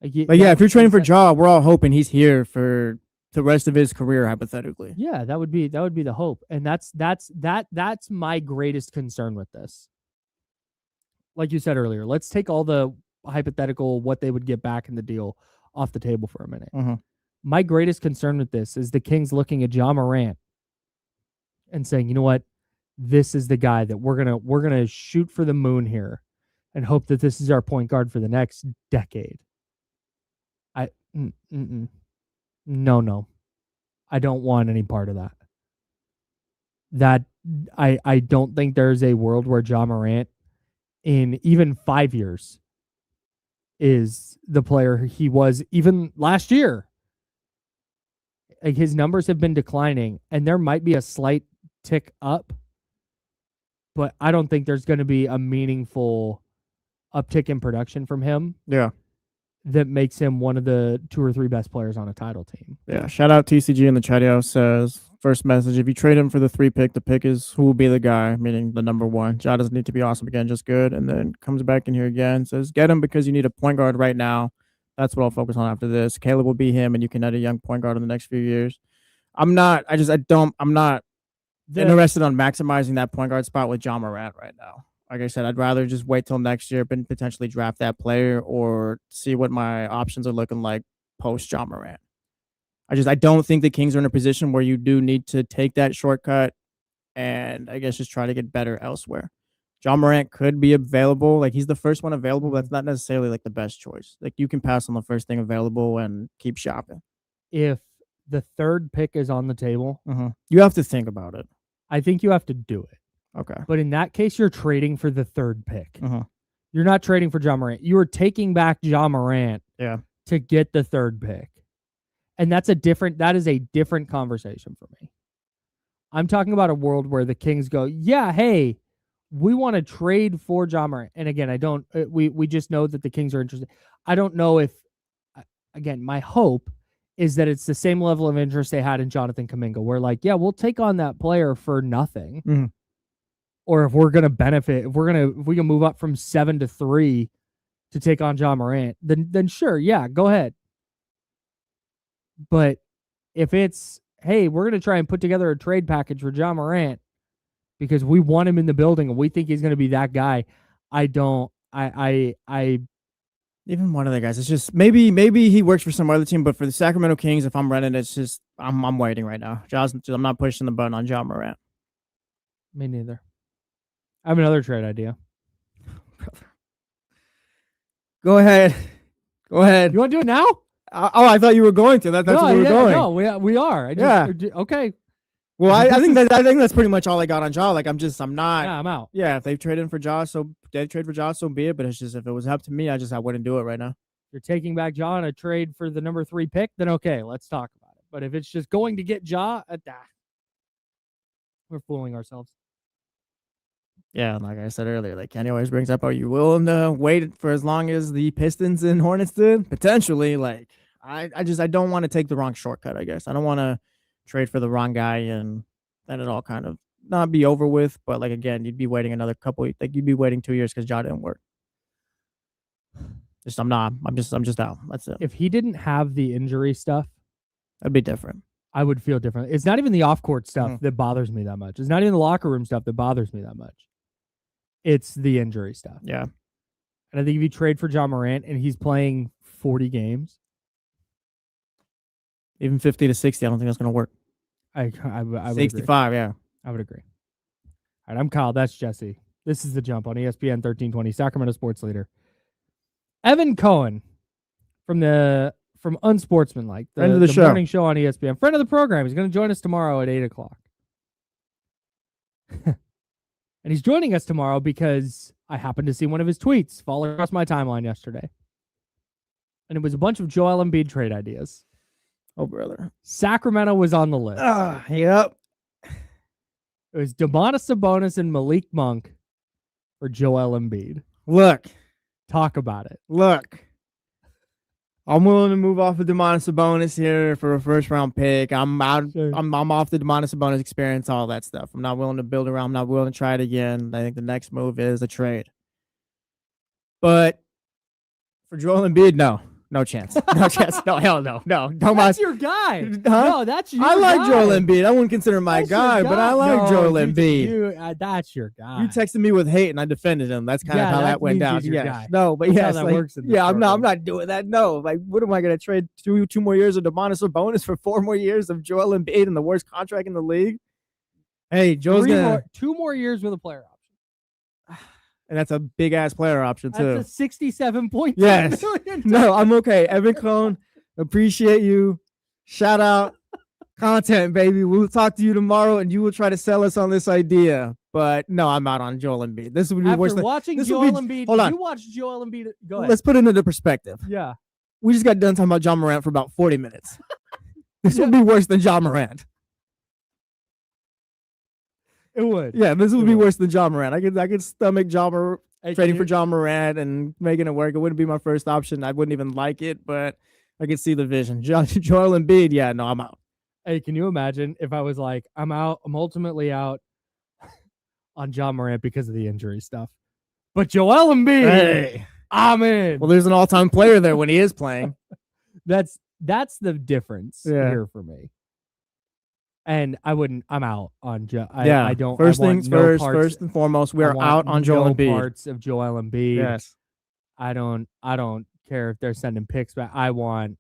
Like yeah, if you're training for Ja, we're all hoping he's here for the rest of his career, hypothetically. Yeah, that would be the hope. And that's my greatest concern with this. Like you said earlier, let's take all the hypothetical what they would get back in the deal off the table for a minute. My greatest concern with this is the Kings looking at Ja Morant and saying, you know what, this is the guy that we're gonna shoot for the moon here and hope that this is our point guard for the next decade. No. I don't want any part of that. That I don't think there's a world where Ja Morant in even 5 years is the player he was even last year. Like his numbers have been declining and there might be a slight tick up, but I don't think there's going to be a meaningful uptick in production from him. Yeah. That makes him one of the 2 or 3 best players on a title team. Yeah. Shout out TCG in the chat. Says, first message, if you trade him for the 3 pick, the pick is who will be the guy, meaning the number 1. Ja doesn't need to be awesome again, just good. And then comes back in here again, says, get him because you need a point guard right now. That's what I'll focus on after this. Caleb will be him, and you can add a young point guard in the next few years. I'm not interested on maximizing that point guard spot with Ja Morant right now. Like I said, I'd rather just wait till next year and potentially draft that player or see what my options are looking like post Ja Morant. I don't think the Kings are in a position where you do need to take that shortcut and I guess just try to get better elsewhere. Ja Morant could be available. Like he's the first one available, but that's not necessarily like the best choice. Like you can pass on the first thing available and keep shopping. If the 3rd pick is on the table, you have to think about it. I think you have to do it. Okay. But in that case, you're trading for the 3rd pick. You're not trading for Ja Morant. You are taking back Ja Morant to get the 3rd pick. And that is a different conversation for me. I'm talking about a world where the Kings go, yeah, hey, we want to trade for Ja Morant. And again, we just know that the Kings are interested. I don't know if, again, my hope is that it's the same level of interest they had in Jonathan Kuminga. Where like, yeah, we'll take on that player for nothing. or if we're gonna benefit, if we can move up from 7 to 3 to take on Ja Morant, then sure, yeah, go ahead. But if it's, hey, we're gonna try and put together a trade package for Ja Morant because we want him in the building and we think he's gonna be that guy, Even one of the guys, it's just maybe he works for some other team, but for the Sacramento Kings, if I'm running, it's just I'm waiting right now. I'm not pushing the button on Ja Morant. Me neither. I have another trade idea. Go ahead. You want to do it now? I thought you were going to. That's where we were going. No, we are. Okay. Well, I think that's pretty much all I got on Ja. Like I'm not. Yeah, I'm out. Yeah, if they trade in for Ja, so they trade for Ja, so be it. But it's just if it was up to me, I wouldn't do it right now. You're taking back Ja in a trade for the number 3 pick, then okay, let's talk about it. But if it's just going to get Ja, we're fooling ourselves. Yeah, like I said earlier, like Kenny always brings up, are you willing to wait for as long as the Pistons and Hornets did? Potentially, like I don't want to take the wrong shortcut, I guess. I don't want to trade for the wrong guy and then it all kind of not be over with. But like again, you'd be waiting another couple, like you'd be waiting 2 years because Ja didn't work. I'm just out. That's it. If he didn't have the injury stuff, that'd be different. I would feel different. It's not even the off-court stuff that bothers me that much. It's not even the locker room stuff that bothers me that much. It's the injury stuff. Yeah. And I think if you trade for Ja Morant and he's playing 40 games, even 50 to 60, I don't think that's going to work. I would 65, agree. yeah. I would agree. All right, I'm Kyle. That's Jesse. This is The Jump on ESPN 1320, Sacramento sports leader. Evan Cohen from Unsportsmanlike, friend of the show. Morning show on ESPN. Friend of the program. He's going to join us tomorrow at 8 o'clock. And he's joining us tomorrow because I happened to see one of his tweets fall across my timeline yesterday. And it was a bunch of Joel Embiid trade ideas. Oh, brother. Sacramento was on the list. Yep. It was Domantas Sabonis and Malik Monk for Joel Embiid. Look. Talk about it. Look. I'm willing to move off of Domantas Sabonis here for a first-round pick. I'm out. Sure. I'm off the Domantas Sabonis experience, all that stuff. I'm not willing to build around. I'm not willing to try it again. I think the next move is a trade. But for Joel Embiid, no chance. No chance. No, hell no. No. That's your guy. Huh? No, that's your guy. I like guy. Joel Embiid. I wouldn't consider him my guy, but I like Joel Embiid. That's your guy. You texted me with hate, and I defended him. That's kind of how that went down. Yeah. No, but that's yes, how that like, works in I'm not doing that. No, like, what am I going to trade two more years of Domantas Sabonis for 4 more years of Joel Embiid and the worst contract in the league? Hey, Joel's gonna 2 more years with a player option. And that's a big ass player option too. That's a $67 million. Yes. No, I'm okay. Evan Cohn, appreciate you. Shout out. Content, baby. We'll talk to you tomorrow, and you will try to sell us on this idea. But no, I'm out on Joel Embiid. This would be worse than watching Joel Embiid. Hold on. You watched Joel Embiid. Go ahead. Let's put it into perspective. Yeah. We just got done talking about Ja Morant for about 40 minutes. This would be worse than Ja Morant. It would. Yeah, this would be worse than Ja Morant. I could stomach trading for Ja Morant and making it work. It wouldn't be my first option. I wouldn't even like it, but I could see the vision. Joel Embiid, yeah, no, I'm out. Hey, can you imagine if I was like, I'm out, I'm ultimately out on Ja Morant because of the injury stuff. But Joel Embiid, hey, I'm in. Well, there's an all-time player there when he is playing. That's the difference here for me. And I'm out on Joe. I don't. First I things first. First and foremost, we are out on Joel Embiid. Parts of Joel Embiid. Yes. I don't care if they're sending picks back. Don't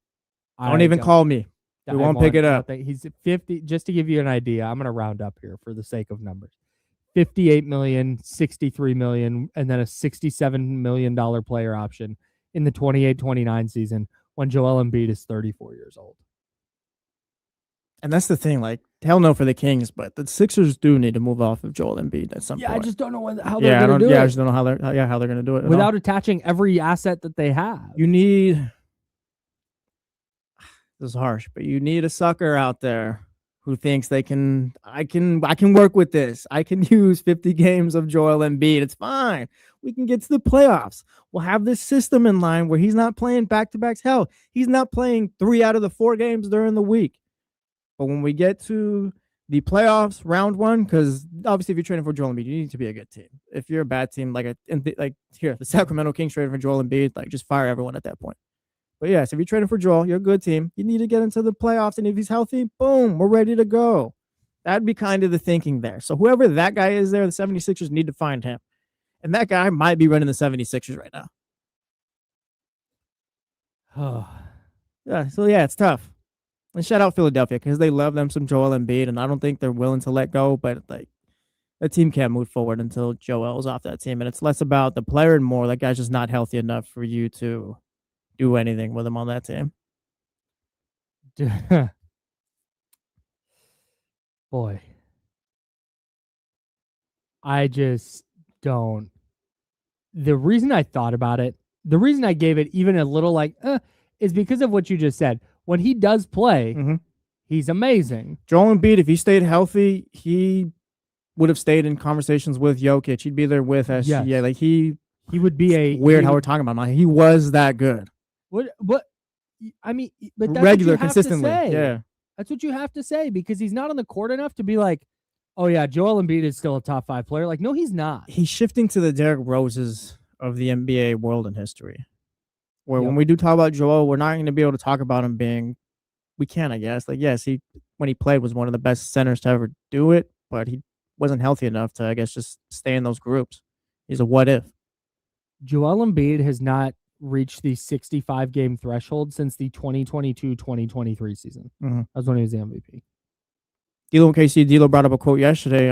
even call me. We won't pick it up. He's 50. Just to give you an idea, I'm going to round up here for the sake of numbers. $58 million, $63 million, and then a $67 million player option in the 28-29 season when Joel Embiid is 34 years old. And that's the thing, like, hell no for the Kings, but the Sixers do need to move off of Joel Embiid at some point. I just don't know how they're going to do it. I just don't know how they're going to do it without attaching every asset that they have. You need, this is harsh, but you need a sucker out there who thinks I can work with this. I can use 50 games of Joel Embiid. It's fine. We can get to the playoffs. We'll have this system in line where he's not playing back-to-backs. Hell, he's not playing 3 out of the 4 games during the week. But when we get to the playoffs round one, because obviously if you're trading for Joel Embiid, you need to be a good team. If you're a bad team, like the Sacramento Kings trading for Joel Embiid, like just fire everyone at that point. But yes, if you're trading for Joel, you're a good team. You need to get into the playoffs, and if he's healthy, boom, we're ready to go. That'd be kind of the thinking there. So whoever that guy is there, the 76ers need to find him. And that guy might be running the 76ers right now. Yeah, so yeah, it's tough. And shout out Philadelphia, because they love them some Joel Embiid, and I don't think they're willing to let go, but like the team can't move forward until Joel's off that team. And it's less about the player and more that guy's just not healthy enough for you to do anything with him on that team. Boy. I just don't. The reason I thought about it, the reason I gave it even a little like, is because of what you just said. When he does play, he's amazing. Joel Embiid, if he stayed healthy, he would have stayed in conversations with Jokic. He'd be there with SGA. Yes. Like he would be weird how we're talking about him. He was that good. What? I mean, but that's Regular, what you have consistently. to say. Yeah. That's what you have to say, because he's not on the court enough to be like, oh yeah, Joel Embiid is still a top 5 player. Like, no, he's not. He's shifting to the Derrick Roses of the NBA world and history. Where when we do talk about Joel, we're not going to be able to talk about him being, we can, I guess. Like, yes, he, when he played, was one of the best centers to ever do it, but he wasn't healthy enough to, I guess, just stay in those groups. He's a what if. Joel Embiid has not reached the 65-game threshold since the 2022-2023 season. That was when he was the MVP. D'Lo KC, D'Lo brought up a quote yesterday.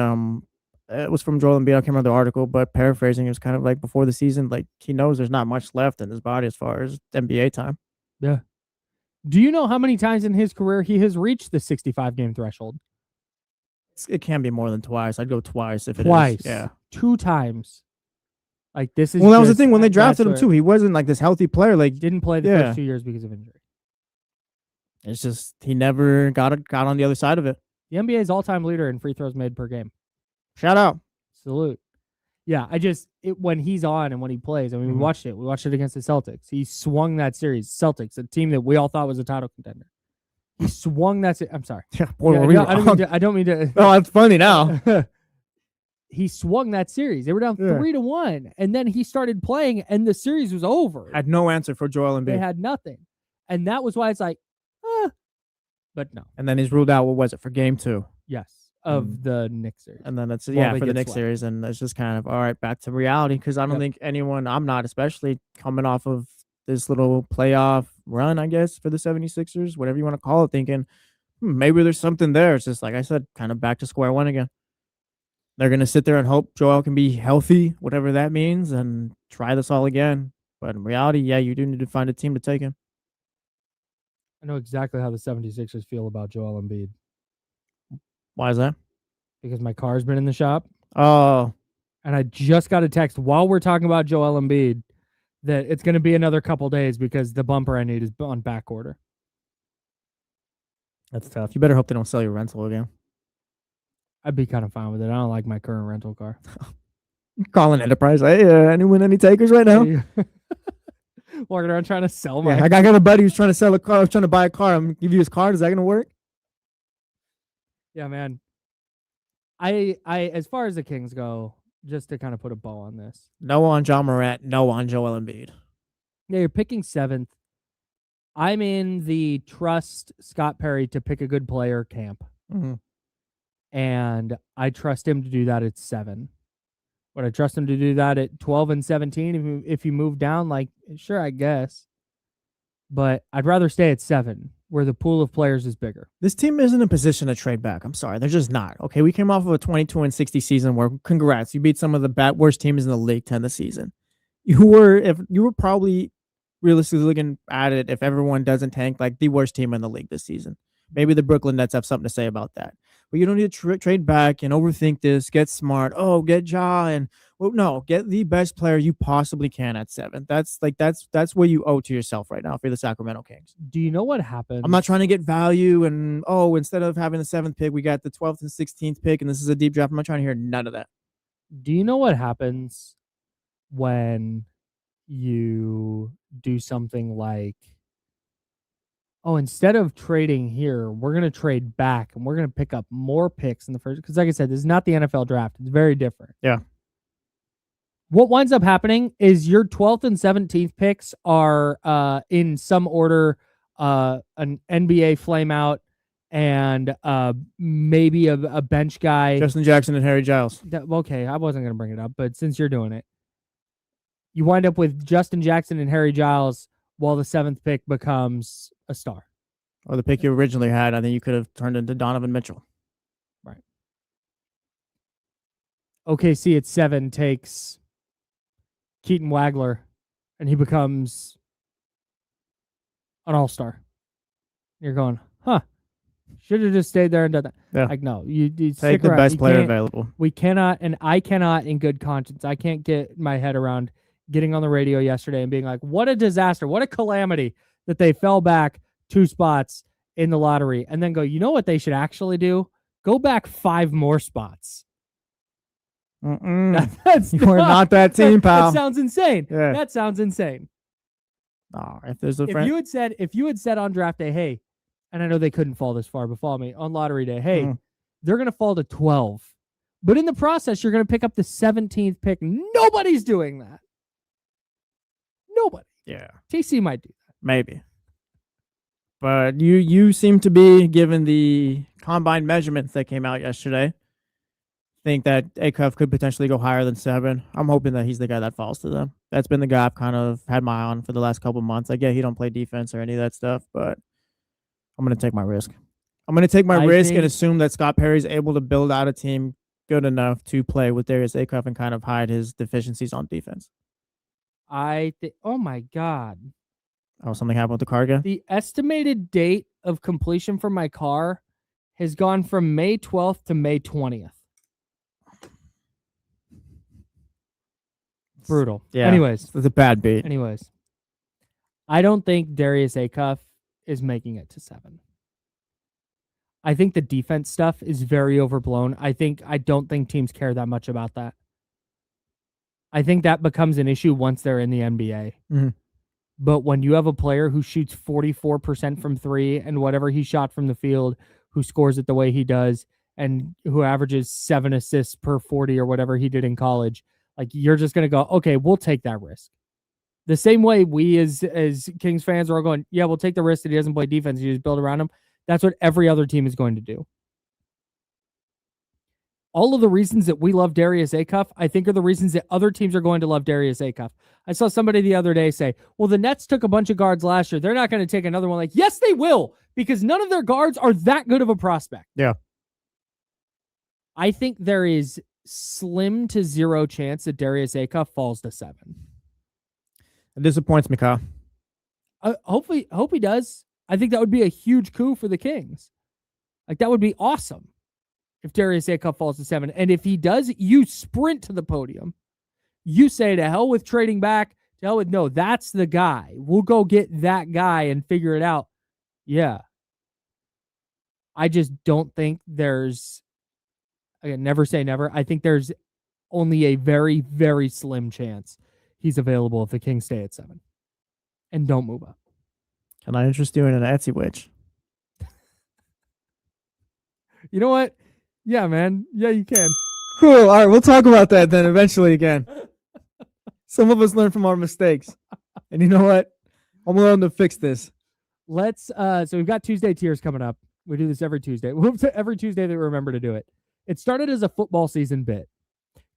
It was from Joel Embiid. I can't remember the article, but paraphrasing, it was kind of like before the season, like he knows there's not much left in his body as far as NBA time. Yeah. Do you know how many times in his career he has reached the 65-game threshold? It can be more than twice. I'd go twice if it is. Twice. Yeah. 2 times. Like, this is. Well, that was the thing when they drafted him too. He wasn't like this healthy player. Like, didn't play the first 2 years because of injury. It's just he never got on the other side of it. The NBA's all-time leader in free throws made per game. Shout out. Salute. Yeah, when he's on and when he plays, I mean, we watched it. We watched it against the Celtics. He swung that series. Celtics, a team that we all thought was a title contender. He swung that. I'm sorry. Yeah, boy, I don't mean to. Oh, it's funny now. He swung that series. They were down 3-1, and then he started playing, and the series was over. Had no answer for Joel Embiid. They had nothing, and that was why it's like, but no. And then he's ruled out. What was it for game 2? Yes, of the Knicks series. And then that's for the Knicks series, and it's just kind of all right, back to reality, because I don't think anyone, I'm not especially coming off of this little playoff run, I guess, for the 76ers, whatever you want to call it, thinking maybe there's something there. It's just like I said, kind of back to square one again. They're gonna sit there and hope Joel can be healthy, whatever that means, and try this all again. But in reality, you do need to find a team to take him. I know exactly how the 76ers feel about Joel Embiid. Why is that? Because my car's been in the shop. Oh. And I just got a text while we're talking about Joel Embiid that it's going to be another couple days because the bumper I need is on back order. That's tough. You better hope they don't sell your rental again. I'd be kind of fine with it. I don't like my current rental car. Calling Enterprise. Hey, anyone, any takers right now? Walking around trying to sell my. I got a buddy who's trying to sell a car. I was trying to buy a car. I'm gonna give you his card. Is that gonna work? Yeah, man. I as far as the Kings go, just to kind of put a bow on this. No on Ja Morant. No on Joel Embiid. Yeah, you're picking 7th. I'm in the trust Scott Perry to pick a good player camp. And I trust him to do that at 7. Would I trust him to do that at 12 and 17 if you move down? Like, sure, I guess. But I'd rather stay at 7, where the pool of players is bigger. This team isn't in a position to trade back. I'm sorry. They're just not. Okay, we came off of a 22-60 season where, congrats, you beat some of the worst teams in the league to end the season. You were probably realistically looking at it, if everyone doesn't tank, like the worst team in the league this season. Maybe the Brooklyn Nets have something to say about that. But you don't need to trade back and overthink this. Get smart. Oh, get Ja, and no, get the best player you possibly can at 7. That's what you owe to yourself right now for the Sacramento Kings. Do you know what happened? I'm not trying to get value and instead of having the 7th pick, we got the 12th and 16th pick, and this is a deep draft. I'm not trying to hear none of that. Do you know what happens when you do something like, oh, instead of trading here, we're going to trade back and we're going to pick up more picks in the first. Because, like I said, this is not the NFL draft. It's very different. Yeah. What winds up happening is your 12th and 17th picks are in some order an NBA flameout and maybe a bench guy. Justin Jackson and Harry Giles. Okay, I wasn't going to bring it up, but since you're doing it, you wind up with Justin Jackson and Harry Giles while the 7th pick becomes a star. Or the pick you originally had, I think you could have turned into Donovan Mitchell. Right. OKC at 7 takes Keaton Wagler, and he becomes an all-star. You're going, huh? Should have just stayed there and done that. Yeah. Like, no, you Take the best player available. We cannot, and I cannot, in good conscience, I can't get my head around getting on the radio yesterday and being like, what a disaster, what a calamity that they fell back 2 spots in the lottery, and then go, you know what they should actually do? Go back 5 more spots. That's You are not that team, pal. That sounds insane. Yeah. That sounds insane. Oh, if there's a If you had said on draft day, hey, and I know they couldn't fall this far, but follow me on lottery day, hey, they're going to fall to 12. But in the process, you're going to pick up the 17th pick. Nobody's doing that. Nobody. Yeah. TC might do that. Maybe. But you seem to be, given the combine measurements that came out yesterday, think that Acuff could potentially go higher than 7. I'm hoping that he's the guy that falls to them. That's been the guy I've kind of had my eye on for the last couple months. I get he don't play defense or any of that stuff, but I'm going to take my risk. I'm going to take my risk and assume that Scott Perry's able to build out a team good enough to play with Darius Acuff and kind of hide his deficiencies on defense. Oh my God. Oh, something happened with the car again? The estimated date of completion for my car has gone from May 12th to May 20th. Brutal. Yeah. Anyways. It's a bad beat. Anyways. I don't think Darius Acuff is making it to 7. I think the defense stuff is very overblown. I don't think teams care that much about that. I think that becomes an issue once they're in the NBA. Mm-hmm. But when you have a player who shoots 44% from 3 and whatever he shot from the field, who scores it the way he does, and who averages 7 assists per 40 or whatever he did in college, like, you're just going to go, okay, we'll take that risk. The same way we as Kings fans are all going, yeah, we'll take the risk that he doesn't play defense. You just build around him. That's what every other team is going to do. All of the reasons that we love Darius Acuff, I think, are the reasons that other teams are going to love Darius Acuff. I saw somebody the other day say, well, the Nets took a bunch of guards last year. They're not going to take another one. Like, yes, they will, because none of their guards are that good of a prospect. Yeah. I think there is slim to 0 chance that Darius Acuff falls to 7. It disappoints me, Kyle. Hope he does. I think that would be a huge coup for the Kings. Like, that would be awesome if Darius Acuff falls to 7. And if he does, you sprint to the podium. You say, to hell with trading back. To hell with, no, that's the guy. We'll go get that guy and figure it out. Yeah. I just don't think there's, again, never say never. I think there's only a very, very slim chance he's available if the Kings stay at 7 and don't move up. Can I interest you in an Etsy witch? You know what? Yeah, man. Yeah, you can. Cool. All right, we'll talk about that then eventually again. Some of us learn from our mistakes. And you know what? I'm willing to fix this. Let's so we've got Tuesday tiers coming up. We do this every Tuesday. Every Tuesday that we remember to do it. It started as a football season bit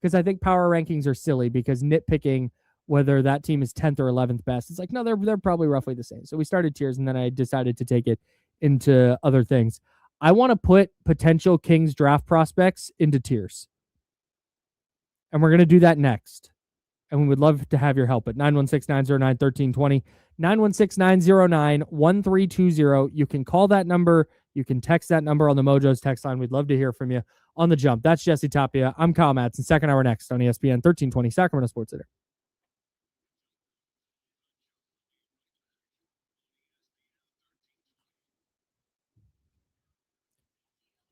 because I think power rankings are silly because nitpicking whether that team is 10th or 11th best, it's like, no, they're probably roughly the same. So we started tiers, and then I decided to take it into other things. I want to put potential Kings draft prospects into tiers. And we're going to do that next. And we would love to have your help at 916-909-1320, 916-909-1320. You can call that number. You can text that number on the Mojo's text line. We'd love to hear from you on the jump. That's Jesse Tapia. I'm Kyle Madson. Second hour next on ESPN 1320 Sacramento Sports Center.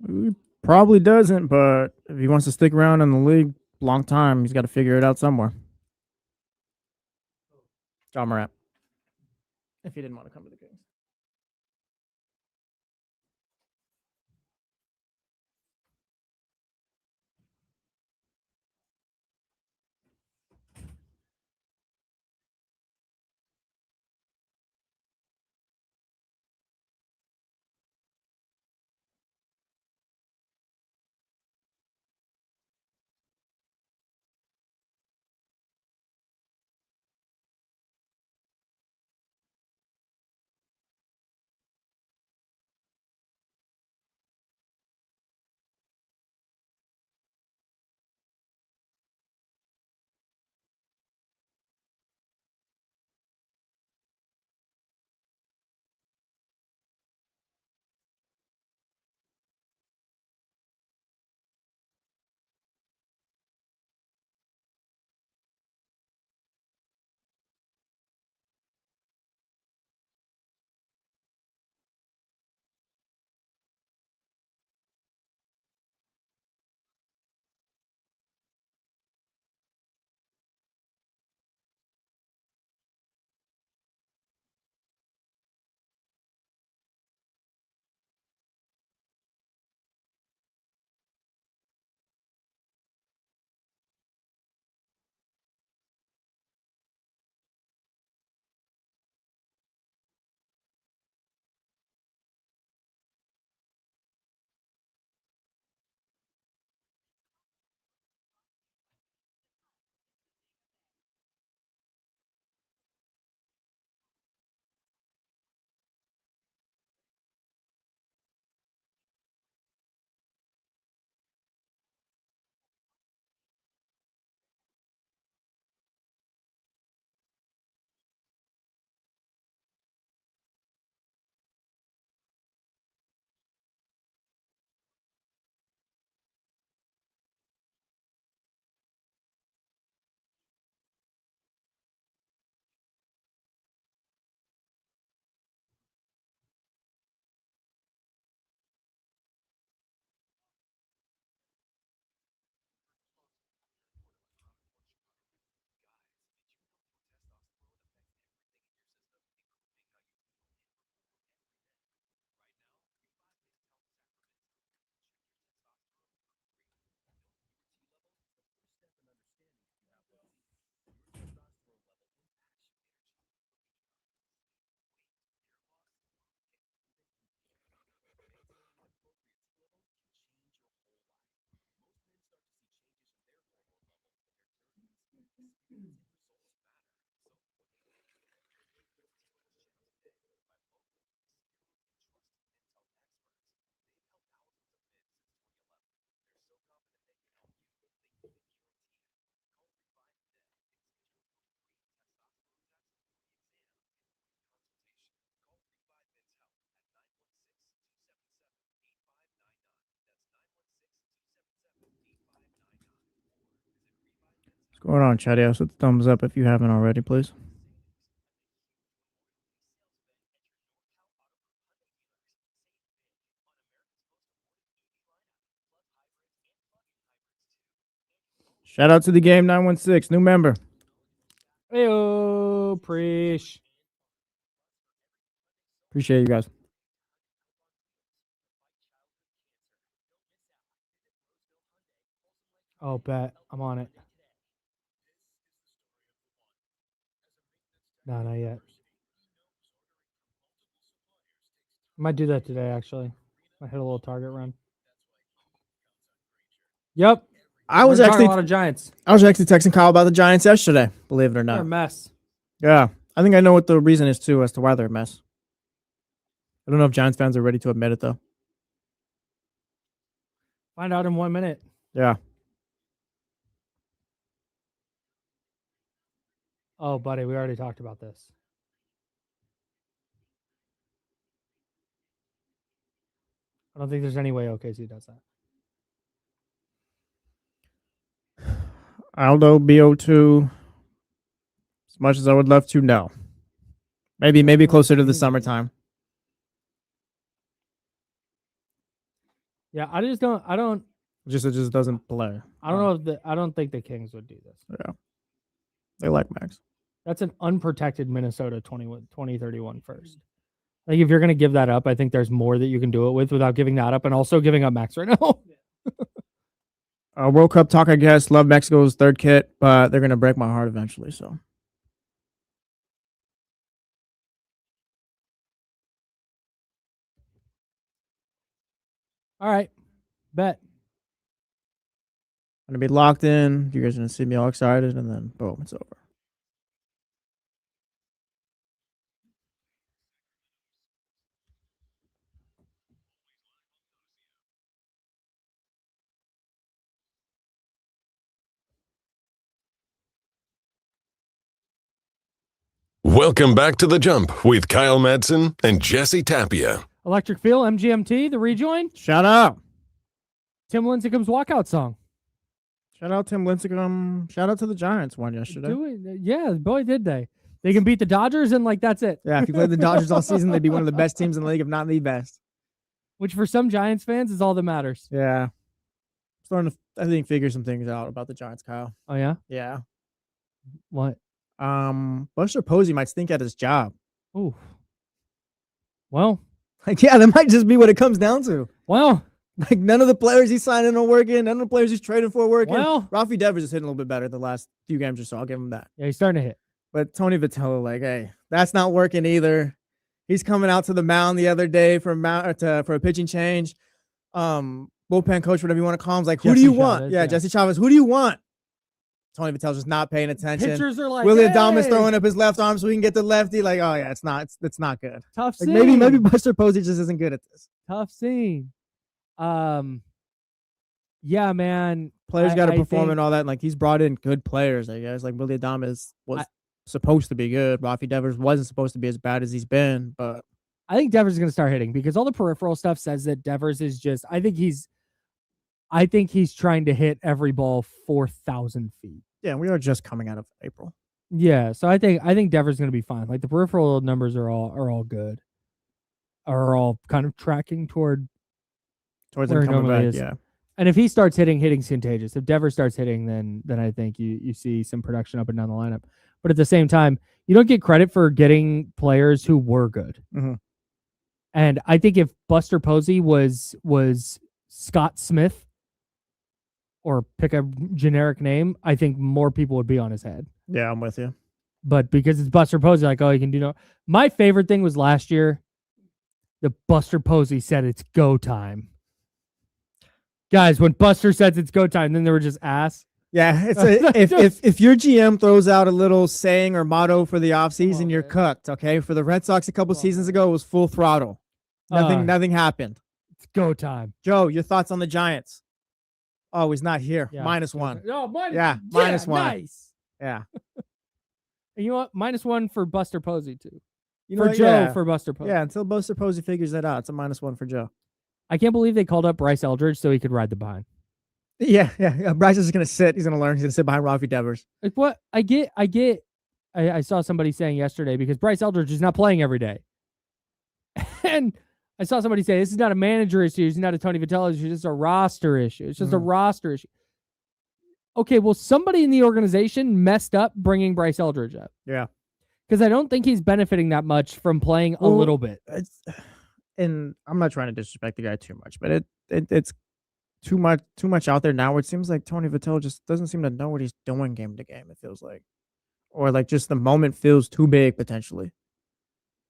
He probably doesn't, but if he wants to stick around in the league a long time, he's got to figure it out somewhere. Ja Morant. If he didn't want to come to the Kings. What's going on, chat? Yeah, so thumbs up if you haven't already, please. Shout out to the game 916, new member. Heyo, preach. Appreciate you guys. Oh, bet. I'm on it. No, not yet. Might do that today, actually. I hit a little target run. Yep. I was We're talking actually a lot of Giants. texting Kyle about the Giants yesterday, believe it or They're a not. mess. Yeah. I think I know what the reason is too as to why they're a mess. I don't know if Giants fans are ready to admit it though. Find out in 1 minute. Yeah. Oh, buddy, we already talked about this. I don't think there's any way OKC does that. Aldo BO2. As much as I would love to, no. Maybe closer to the summertime. Yeah, I don't It just doesn't play. I don't think the Kings would do this. Yeah. They like Max. That's an unprotected Minnesota 2031 first. Like if you're going to give that up, I think there's more that you can do it with without giving that up and also giving up Max right now. World Cup talk, I guess. Love Mexico's third kit, but they're going to break my heart eventually, so. All right. Bet. Going to be locked in. You guys are going to see me all excited, and then boom, it's over. Welcome back to The Jump with Kyle Madson and Jesse Tapia. Electric Feel, MGMT, the rejoin. Shout out. Tim Lincecum's walkout song. Shout out Tim Lincecum. Shout out to the Giants won yesterday. Yeah, boy, did they. They can beat the Dodgers and like that's it. Yeah, if you played the Dodgers all season, they'd be one of the best teams in the league, if not the best. Which for some Giants fans is all that matters. Yeah. Starting to, I think, figure some things out about the Giants, Kyle. Oh, yeah? Yeah. What? Buster Posey might stink at his job. Ooh. Well. Like, yeah, that might just be what it comes down to. Well. Like, none of the players he's signing are working. None of the players he's trading for are working. Well. Rafi Devers is hitting a little bit better the last few games or so. I'll give him that. Yeah, he's starting to hit. But Tony Vitello, like, hey, that's not working either. He's coming out to the mound the other day for a pitching change. Bullpen coach, whatever you want to call him, like, who do you want? Yeah, Jesse Chavez. Who do you want? Tony Vitello's just not paying attention. Pitchers are like, Willie Adames throwing up his left arm so he can get the lefty. Like, oh yeah, it's not good. Tough Like, scene. maybe Buster Posey just isn't good at this. Tough scene. Yeah, man. Players got to perform and all that. And, like, he's brought in good players, I guess. Like, Willie Adames was supposed to be good. Rafi Devers wasn't supposed to be as bad as he's been, but I think Devers is going to start hitting because all the peripheral stuff says that Devers is just. I think he's trying to hit every ball 4,000 feet. yeah, we are just coming out of April. Yeah, so I think Devers is going to be fine. Like the peripheral numbers are all good. Are all kind of tracking towards him where he coming normally back. is. Yeah, And if he starts hitting's contagious. If Devers starts hitting, then I think you see some production up and down the lineup. But at the same time, you don't get credit for getting players who were good. Mm-hmm. And I think if Buster Posey was Scott Smith, or pick a generic name, I think more people would be on his head. yeah, I'm with you. But because it's Buster Posey, like, oh, he can do no. My favorite thing was last year, the Buster Posey said it's go time. Guys, when Buster says it's go time, then they were just ass. Yeah, it's if your GM throws out a little saying or motto for the offseason, you're cooked. Okay, for the Red Sox a couple seasons ago, it was full throttle. Nothing happened. It's go time. Joe, your thoughts on the Giants? Oh, he's not here. Yeah. -1. Oh, -1. Nice. Yeah. And you know what? -1 for Buster Posey too. You For know, Joe, yeah. for Buster Posey. Yeah, until Buster Posey figures that out, it's a -1 for Joe. I can't believe they called up Bryce Eldridge so he could ride the behind. Yeah. Bryce is going to sit. He's going to learn. He's going to sit behind Rafi Devers. Like what I get. I saw somebody saying yesterday because Bryce Eldridge is not playing every day, and I saw somebody say this is not a manager issue. It's not a Tony Vitello issue. It's just a roster issue. It's just a roster issue. Okay, well, somebody in the organization messed up bringing Bryce Eldridge up. Yeah. Because I don't think he's benefiting that much from playing a little bit. And I'm not trying to disrespect the guy too much, but it's too much out there now. Where it seems like Tony Vitello just doesn't seem to know what he's doing game to game. It feels like, or like just the moment feels too big potentially,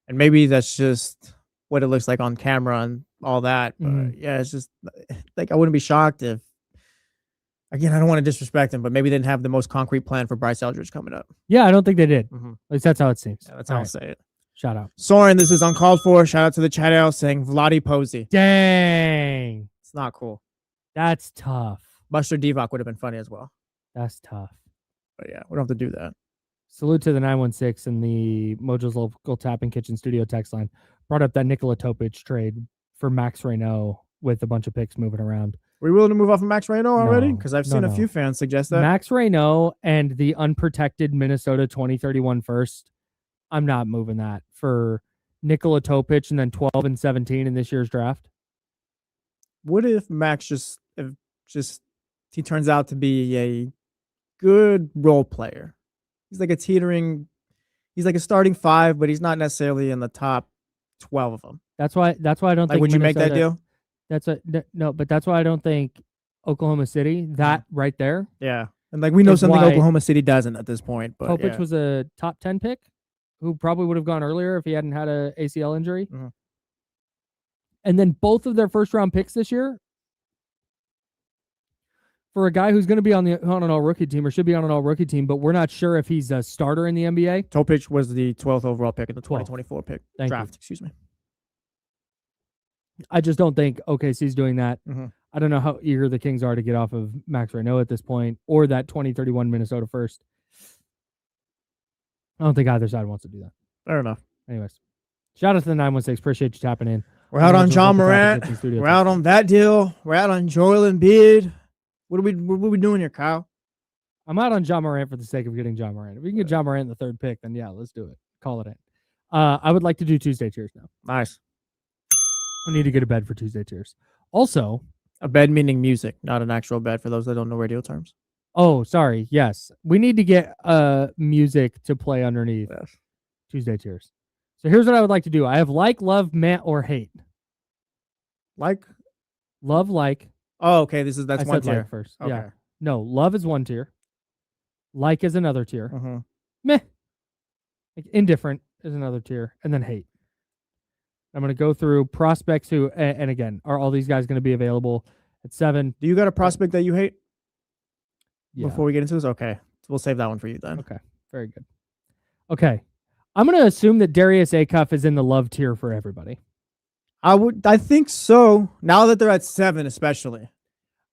and maybe that's just what it looks like on camera and all that. But yeah, it's just like I wouldn't be shocked if. Again, I don't want to disrespect him, but maybe they didn't have the most concrete plan for Bryce Eldridge coming up. Yeah, I don't think they did. At least that's how it seems. Yeah, that's how I'll say it. Shout out. Soren, this is uncalled for. Shout out to the chat out saying Vladi Posey. Dang. It's not cool. That's tough. Buster Divac would have been funny as well. That's tough. But yeah, we don't have to do that. Salute to the 916 and the Mojo's Local Tap and Kitchen Studio text line. Brought up that Nikola Topic trade for Max Reynaud with a bunch of picks moving around. Were you willing to move off of Max Reynaud already? Because I've seen a few fans suggest that. Max Reynaud and the unprotected Minnesota 2031 first. I'm not moving that for Nikola Topic and then 12 and 17 in this year's draft. What if Max just he turns out to be a good role player? He's like he's like a starting 5, but he's not necessarily in the top 12 of them. That's why I don't think would you make that deal? But that's why I don't think Oklahoma City, that right there. Yeah. And like we know something Oklahoma City doesn't at this point. But Topic was a top 10 pick who probably would have gone earlier if he hadn't had a ACL injury. And then both of their first round picks this year for a guy who's going to be on an all rookie team or should be on an all rookie team, but we're not sure if he's a starter in the NBA. Topic was the 12th overall pick in the 2024 draft. Excuse me. I just don't think OKC's doing that. I don't know how eager the Kings are to get off of Max Reynaud at this point or that 2031 Minnesota first. I don't think either side wants to do that. Fair enough. Anyways, shout out to the 916. Appreciate you tapping in. We're out on Ja Morant. We're out on that deal. We're out on Joel Embiid. What are we doing here, Kyle? I'm out on Ja Morant for the sake of getting Ja Morant. If we can get Ja Morant in the third pick, then yeah, let's do it. Call it in. I would like to do Tuesday tiers now. Nice. I need to get a bed for Tuesday tiers. Also, a bed meaning music, not an actual bed for those that don't know radio terms. Oh, sorry. Yes. We need to get music to play underneath Tuesday tiers. So here's what I would like to do. I have like, love, meh, or hate. Like? Love, like. Oh, okay. That's one tier. Like first. Okay. Yeah. No, love is one tier. Like is another tier. Meh. Like indifferent is another tier. And then hate. I'm going to go through prospects who, and again, are all these guys going to be available at 7? Do you got a prospect that you hate? Yeah. Before we get into this? Okay. We'll save that one for you then. Okay. Very good. Okay. I'm going to assume that Darius Acuff is in the love tier for everybody. I think so. Now that they're at 7, especially.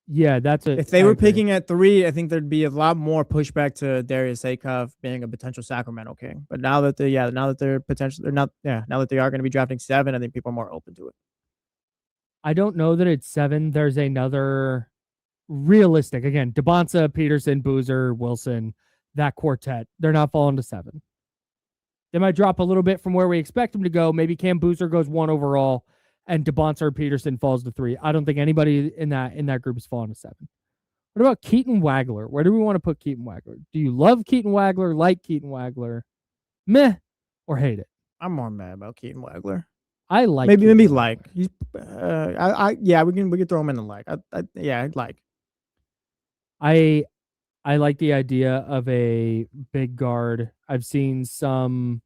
Yeah, that's it. If they were picking at 3, I think there'd be a lot more pushback to Darius Acuff being a potential Sacramento King. But now that they are going to be drafting 7, I think people are more open to it. I don't know that it's 7. There's another realistic, again, DeBonsa, Peterson, Boozer, Wilson, that quartet. They're not falling to 7. They might drop a little bit from where we expect them to go. Maybe Cam Boozer goes 1 overall. And DeBonsa or Peterson falls to 3. I don't think anybody in that group is falling to 7. What about Keaton Wagler? Where do we want to put Keaton Wagler? Do you love Keaton Wagler, like Keaton Wagler, meh, or hate it? I'm more mad about Keaton Wagler. I like maybe like. He's we can throw him in the like. I'd like. I like the idea of a big guard. I've seen some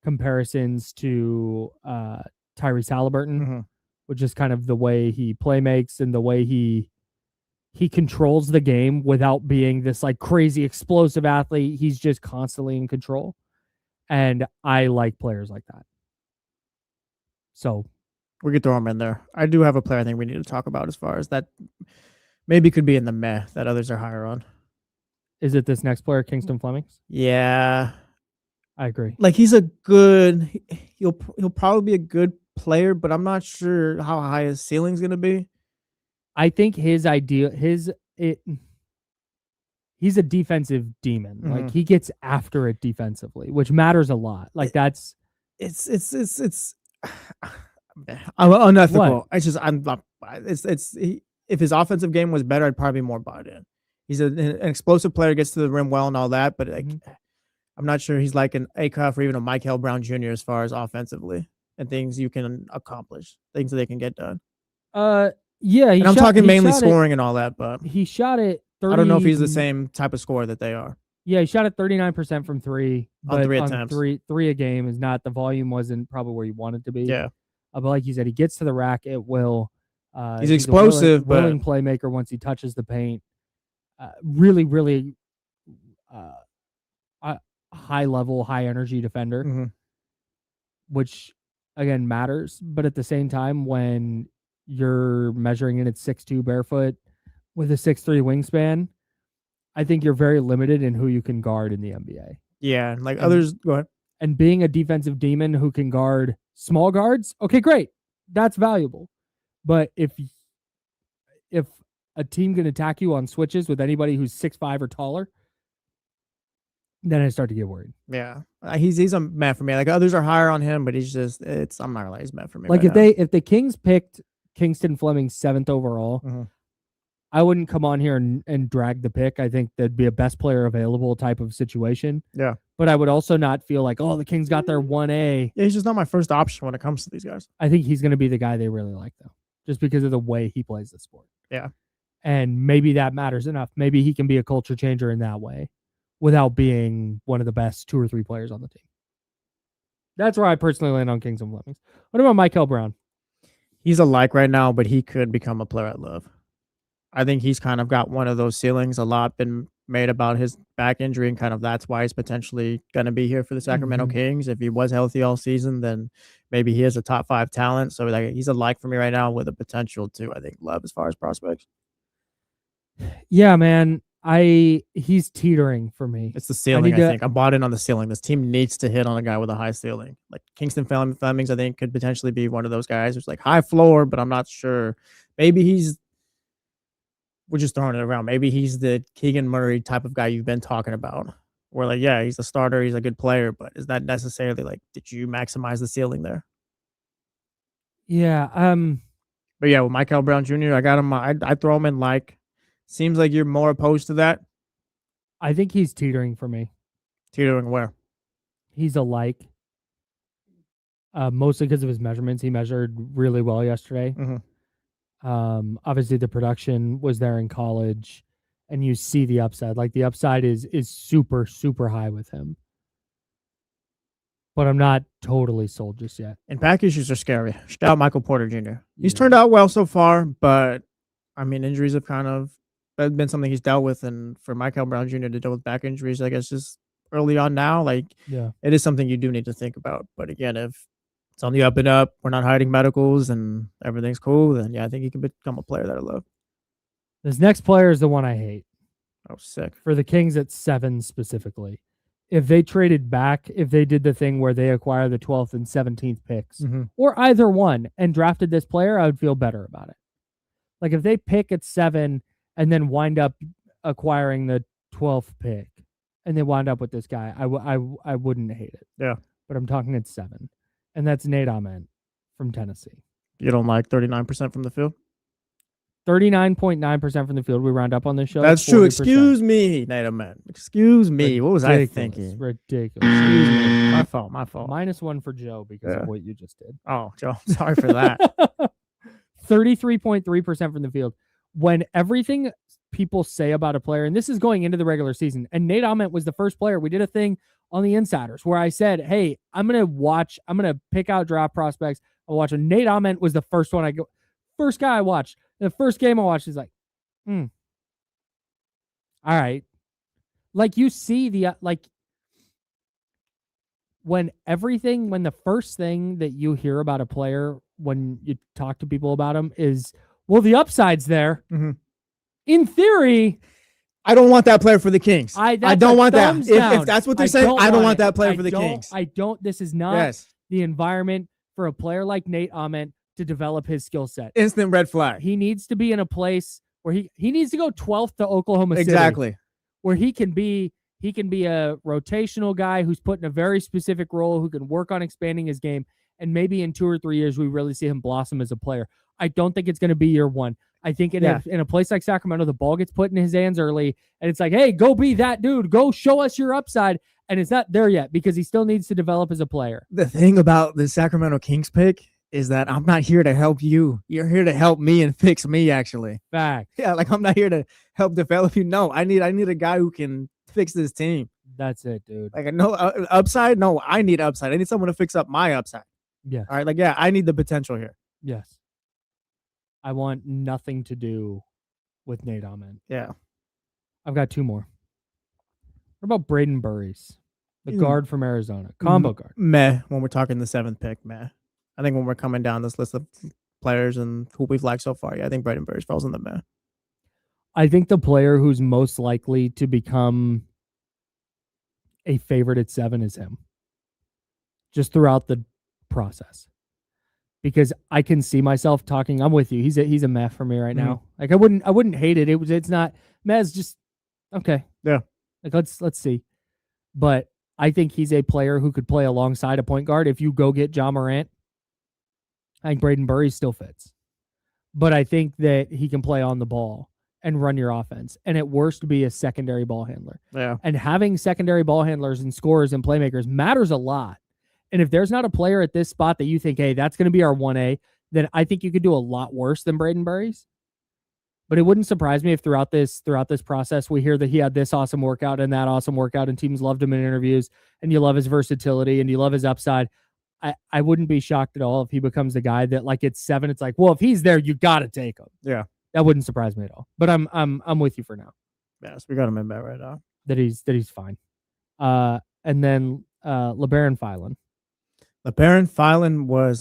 comparisons to Tyrese Halliburton, which is kind of the way he play makes and the way he controls the game without being this like crazy explosive athlete. He's just constantly in control. And I like players like that. So we could throw him in there. I do have a player I think we need to talk about as far as that maybe could be in the meh that others are higher on. Is it this next player, Kingston Flemings? Yeah. I agree. Like he'll probably be a good player, but I'm not sure how high his ceiling's going to be. I think his he's a defensive demon. Like he gets after it defensively, which matters a lot. Like that's it's I'm unethical. What? It's just if his offensive game was better, I'd probably be more bought in. He's an explosive player, gets to the rim well and all that, but like I'm not sure he's like an Acuff or even a Michael Brown Jr. as far as offensively and things you can accomplish, things that they can get done. Yeah, and I'm talking mainly scoring and all that, but he shot it. 30, I don't know if he's the same type of scorer that they are. Yeah, he shot at 39% from three, On but 3 on attempts. three a game is not, the volume wasn't probably where you want it to be. Yeah, but like you said, he gets to the rack, it will. he's explosive, a willing playmaker once he touches the paint. Really, really high level, high energy defender, which again matters. But at the same time, when you're measuring in at 6'2" barefoot with a 6'3" wingspan, I think you're very limited in who you can guard in the NBA. Yeah, like others. Go ahead. And being a defensive demon who can guard small guards, okay, great, that's valuable. But if a team can attack you on switches with anybody who's 6'5" or taller, then I start to get worried. Yeah, he's a man for me. Like others are higher on him, but I'm not gonna lie, he's meant for me. Like right if the Kings picked Kingston Fleming 7th overall, I wouldn't come on here and drag the pick. I think that'd be a best player available type of situation. Yeah, but I would also not feel like, oh, the Kings got their 1A. Yeah, he's just not my first option when it comes to these guys. I think he's going to be the guy they really like, though, just because of the way he plays the sport. Yeah. And maybe that matters enough. Maybe he can be a culture changer in that way without being one of the best 2 or 3 players on the team. That's where I personally land on Kings and Flemings. What about Michael Brown? He's a like right now, but he could become a player I love. I think he's kind of got one of those ceilings. A lot been made about his back injury, and kind of that's why he's potentially going to be here for the Sacramento Kings. If he was healthy all season, then maybe he is a top 5 talent. So like he's a like for me right now with a potential to, I think, love as far as prospects. Yeah, man. He's teetering for me. It's the ceiling, I think. I'm bought in on the ceiling. This team needs to hit on a guy with a high ceiling. Like Kingston Flemings, I think, could potentially be one of those guys who's like high floor, but I'm not sure. Maybe we're just throwing it around. Maybe he's the Keegan Murray type of guy you've been talking about. Where like, yeah, he's a starter, he's a good player, but is that necessarily like, did you maximize the ceiling there? Yeah. But yeah, with Michael Brown Jr., I got him. I throw him in like. Seems like you're more opposed to that. I think he's teetering for me. Teetering where? He's a like. Mostly because of his measurements. He measured really well yesterday. Obviously, the production was there in college, and you see the upside. Like the upside is super, super high with him. But I'm not totally sold just yet. And back issues are scary. Shout out Michael Porter Jr. He's turned out well so far, but I mean, injuries have kind of been something he's dealt with, and for Michael Brown Jr. to deal with back injuries, I guess just early on now, like it is something you do need to think about. But again, if it's on the up and up, we're not hiding medicals, and everything's cool, then yeah, I think he can become a player that I love. This next player is the one I hate. Oh, sick. For the Kings at 7 specifically. If they traded back, if they did the thing where they acquire the 12th and 17th picks, or either one, and drafted this player, I would feel better about it. Like if they pick at 7 and then wind up acquiring the 12th pick and they wind up with this guy, I wouldn't hate it. Yeah. But I'm talking at 7. And that's Nate Ament from Tennessee. You don't like 39% from the field? 39.9% from the field. We round up on this show. That's true. Excuse me, Nate Ament. Excuse me. What was I thinking? Ridiculous. Excuse me. My fault. -1 for Joe because of what you just did. Oh, Joe. Sorry for that. 33.3% from the field. When everything people say about a player, and this is going into the regular season, and Nate Ament was the first player. We did a thing on the Insiders where I said, hey, I'm going to pick out draft prospects. I'll watch them. Nate Ament was the first guy I watched. The first game I watched is like, all right. Like you see when the first thing that you hear about a player when you talk to people about him is, well, the upside's there. In theory, I don't want that player for the Kings. I don't want that. If that's what they're saying, I don't want that player for the Kings. This is not the environment for a player like Nate Ament to develop his skill set. Instant red flag. He needs to be in a place where he needs to go 12th to Oklahoma City. Exactly. Where he can be a rotational guy who's put in a very specific role, who can work on expanding his game, and maybe in 2 or 3 years we really see him blossom as a player. I don't think it's going to be year one. I think in a place like Sacramento, the ball gets put in his hands early, and it's like, hey, go be that dude. Go show us your upside. And it's not there yet because he still needs to develop as a player. The thing about the Sacramento Kings pick is that I'm not here to help you. You're here to help me and fix me, actually. Fact. Yeah, like I'm not here to help develop you. No, I need a guy who can fix this team. That's it, dude. Like no upside. No, I need upside. I need someone to fix up my upside. Yeah. All right. Like, yeah, I need the potential here. Yes. I want nothing to do with Nate Ahmed. Yeah. I've got 2 more. What about Braden Burries, the guard from Arizona, combo guard? Meh. When we're talking the 7th pick, meh. I think when we're coming down this list of players and who we've liked so far, yeah, I think Braden Burries falls in the meh. I think the player who's most likely to become a favorite at 7 is him. Just throughout the process. Because I can see myself talking. I'm with you. He's a meh for me right now. Like I wouldn't hate it. It's not meh's just okay. Yeah. Like let's see. But I think he's a player who could play alongside a point guard. If you go get Ja Morant, I think Braden Burries still fits. But I think that he can play on the ball and run your offense. And at worst be a secondary ball handler. Yeah. And having secondary ball handlers and scorers and playmakers matters a lot. And if there's not a player at this spot that you think, hey, that's going to be our 1A, then I think you could do a lot worse than Braden Burries. But it wouldn't surprise me if throughout this process, we hear that he had this awesome workout and that awesome workout, and teams loved him in interviews, and you love his versatility and you love his upside. I wouldn't be shocked at all if he becomes the guy that, like, at 7, it's like, well, if he's there, you got to take him. Yeah. That wouldn't surprise me at all. But I'm with you for now. Yes, we got him in bed right now. That he's fine. And then LeBaron Filan. LeBaron Filan was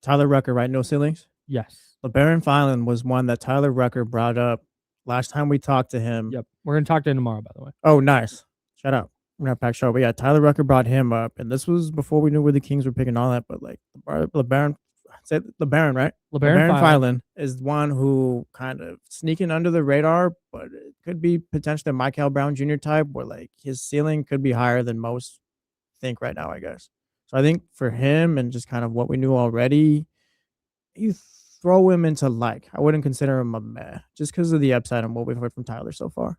Tyler Rucker, right? No ceilings? Yes. LeBaron Filan was one that Tyler Rucker brought up last time we talked to him. Yep. We're going to talk to him tomorrow, by the way. Oh, nice. Shut up. We're going to pack show. But yeah, Tyler Rucker brought him up. And this was before we knew where the Kings were picking all that. But like LeBaron, right? LeBaron Filan is one who kind of sneaking under the radar, but it could be potentially a Michael Brown Jr. type where like his ceiling could be higher than most think right now, I guess. So I think for him and just kind of what we knew already, you throw him into like, I wouldn't consider him a meh just because of the upside and what we've heard from Tyler so far.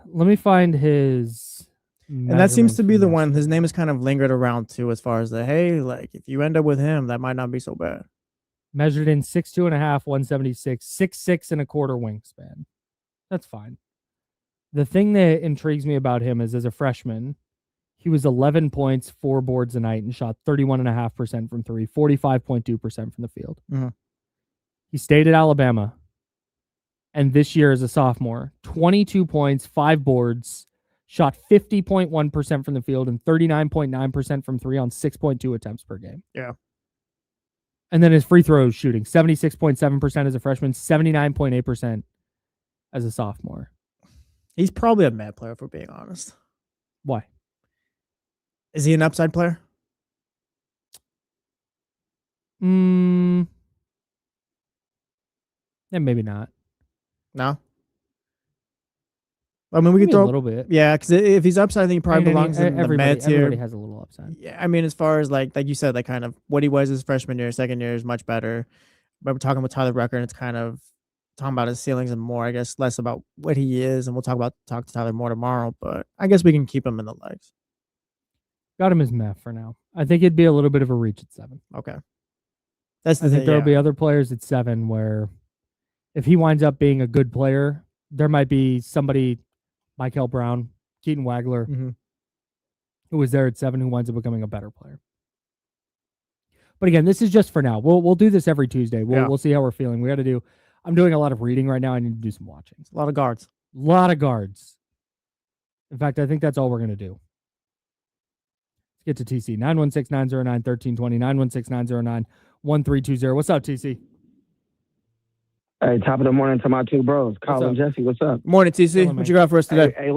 Let me find his. And that seems to be the one. His name is kind of lingered around too, as far as the, hey, like if you end up with him, that might not be so bad. Measured in 6'2.5", 176, 6'6" and a quarter wingspan. That's fine. The thing that intrigues me about him is as a freshman, he was 11 points, 4 boards a night, and shot 31.5% from 3, 45.2% from the field. Mm-hmm. He stayed at Alabama. And this year as a sophomore, 22 points, 5 boards, shot 50.1% from the field and 39.9% from 3 on 6.2 attempts per game. Yeah. And then his free throw shooting, 76.7% as a freshman, 79.8% as a sophomore. He's probably a mad player, if we're being honest. Why? Is he an upside player? Yeah, maybe not. No. I mean, we could throw a little bit. Yeah, because if he's upside, I think he probably belongs in the med tier. Everybody has a little upside. Yeah, I mean, as far as like you said, like kind of what he was his freshman year, second year is much better. But we're talking with Tyler Rucker, and it's kind of talking about his ceilings and more, I guess, less about what he is. And we'll talk to Tyler more tomorrow. But I guess we can keep him in the legs. Got him as meh for now. I think it'd be a little bit of a reach at 7. Okay. That's the I thing. think there'll be other players at 7 where if he winds up being a good player, there might be somebody, Michael Brown, Keaton Wagler, who was there at 7, who winds up becoming a better player. But again, this is just for now. We'll do this every Tuesday. We'll see how we're feeling. I'm doing a lot of reading right now. I need to do some watching. A lot of guards. A lot of guards. In fact, I think that's all we're going to do. Let's get to TC. 916-909-1320, 916-909-1320. What's up, TC? Hey, top of the morning to my 2 bros, Kyle and Jesse. What's up? Morning, TC. What you got for us today?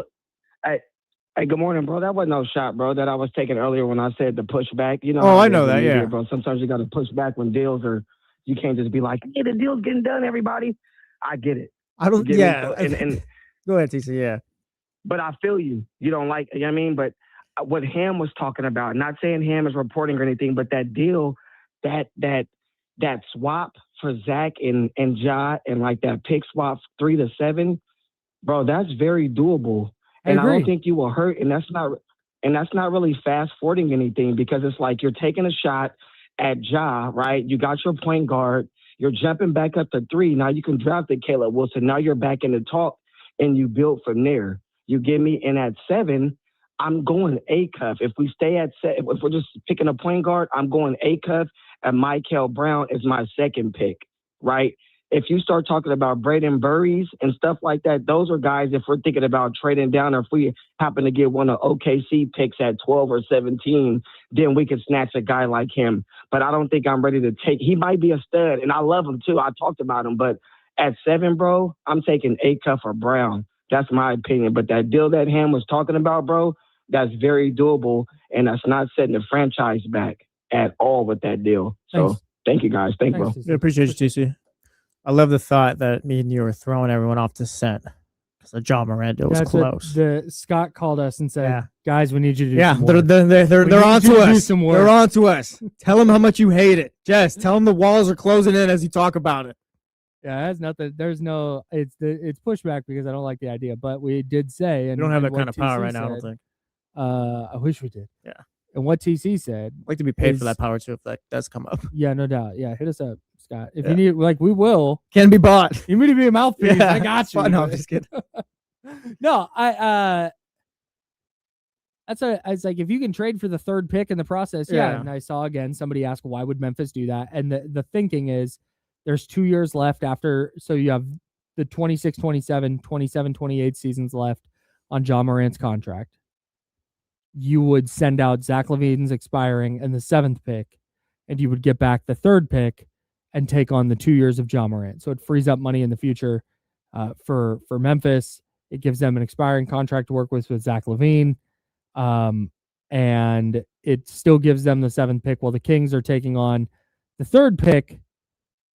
Hey, good morning, bro. That wasn't no shot, bro, that I was taking earlier when I said the pushback. You know. Oh, I know that, yeah. Bro. Sometimes you got to push back when deals are, you can't just be like, hey, the deal's getting done, everybody. I get it. I don't. You get me? Yeah. So, and Go ahead, TC. Yeah. but I feel you. You don't like, you know what I mean? But what Ham was talking about, not saying Ham is reporting or anything, but that deal, that swap for Zach and Ja, and like that pick swap 3 to 7, bro, that's very doable. And I don't think you will hurt. And that's not really fast forwarding anything, because it's like you're taking a shot at Ja, right? You got your point guard. You're jumping back up to 3. Now you can draft it, Caleb Wilson. Now you're back in the talk, and you build from there. You give me, and at 7, I'm going A-Cuff. If we stay at 7, if we're just picking a point guard, I'm going A-Cuff, and Michael Brown is my second pick, right? If you start talking about Braden Burries and stuff like that, those are guys, if we're thinking about trading down, or if we happen to get one of OKC picks at 12 or 17, then we could snatch a guy like him. But I don't think I'm ready to take. He might be a stud, and I love him too. I talked about him, but at 7, bro, I'm taking A-Cuff or Brown. That's my opinion. But that deal that Ham was talking about, bro, that's very doable, and that's not setting the franchise back at all with that deal. So thank you, guys. Thank you, bro. I appreciate you, TC. I love the thought that me and you were throwing everyone off the scent because the Ja Morant deal was close. Scott called us and said, "Guys, we need you to do some work." They're on to us. They're on to us. Tell them how much you hate it. Jess, tell them the walls are closing in as you talk about it. Yeah, it has nothing. There's no. It's pushback because I don't like the idea. But we did say, and we don't have that what kind of power TC right now. I don't said, think. I wish we did. Yeah. And what TC said, I'd like to be paid for that power too, if that does come up. Yeah, no doubt. Yeah, hit us up, Scott. If you need, like, we will. Can be bought. You need to be a mouthpiece. I got you. No, I'm just kidding. No, it's like if you can trade for the 3rd pick in the process. Yeah. And I saw again somebody ask, why would Memphis do that? And the thinking is there's 2 years left after, so you have the 26-27, 27-28 seasons left on Ja Morant's contract. You would send out Zach LaVine's expiring and the 7th pick, and you would get back the 3rd pick and take on the 2 years of Ja Morant. So it frees up money in the future for Memphis. It gives them an expiring contract to work with Zach LaVine. And it still gives them the 7th pick while the Kings are taking on the 3rd pick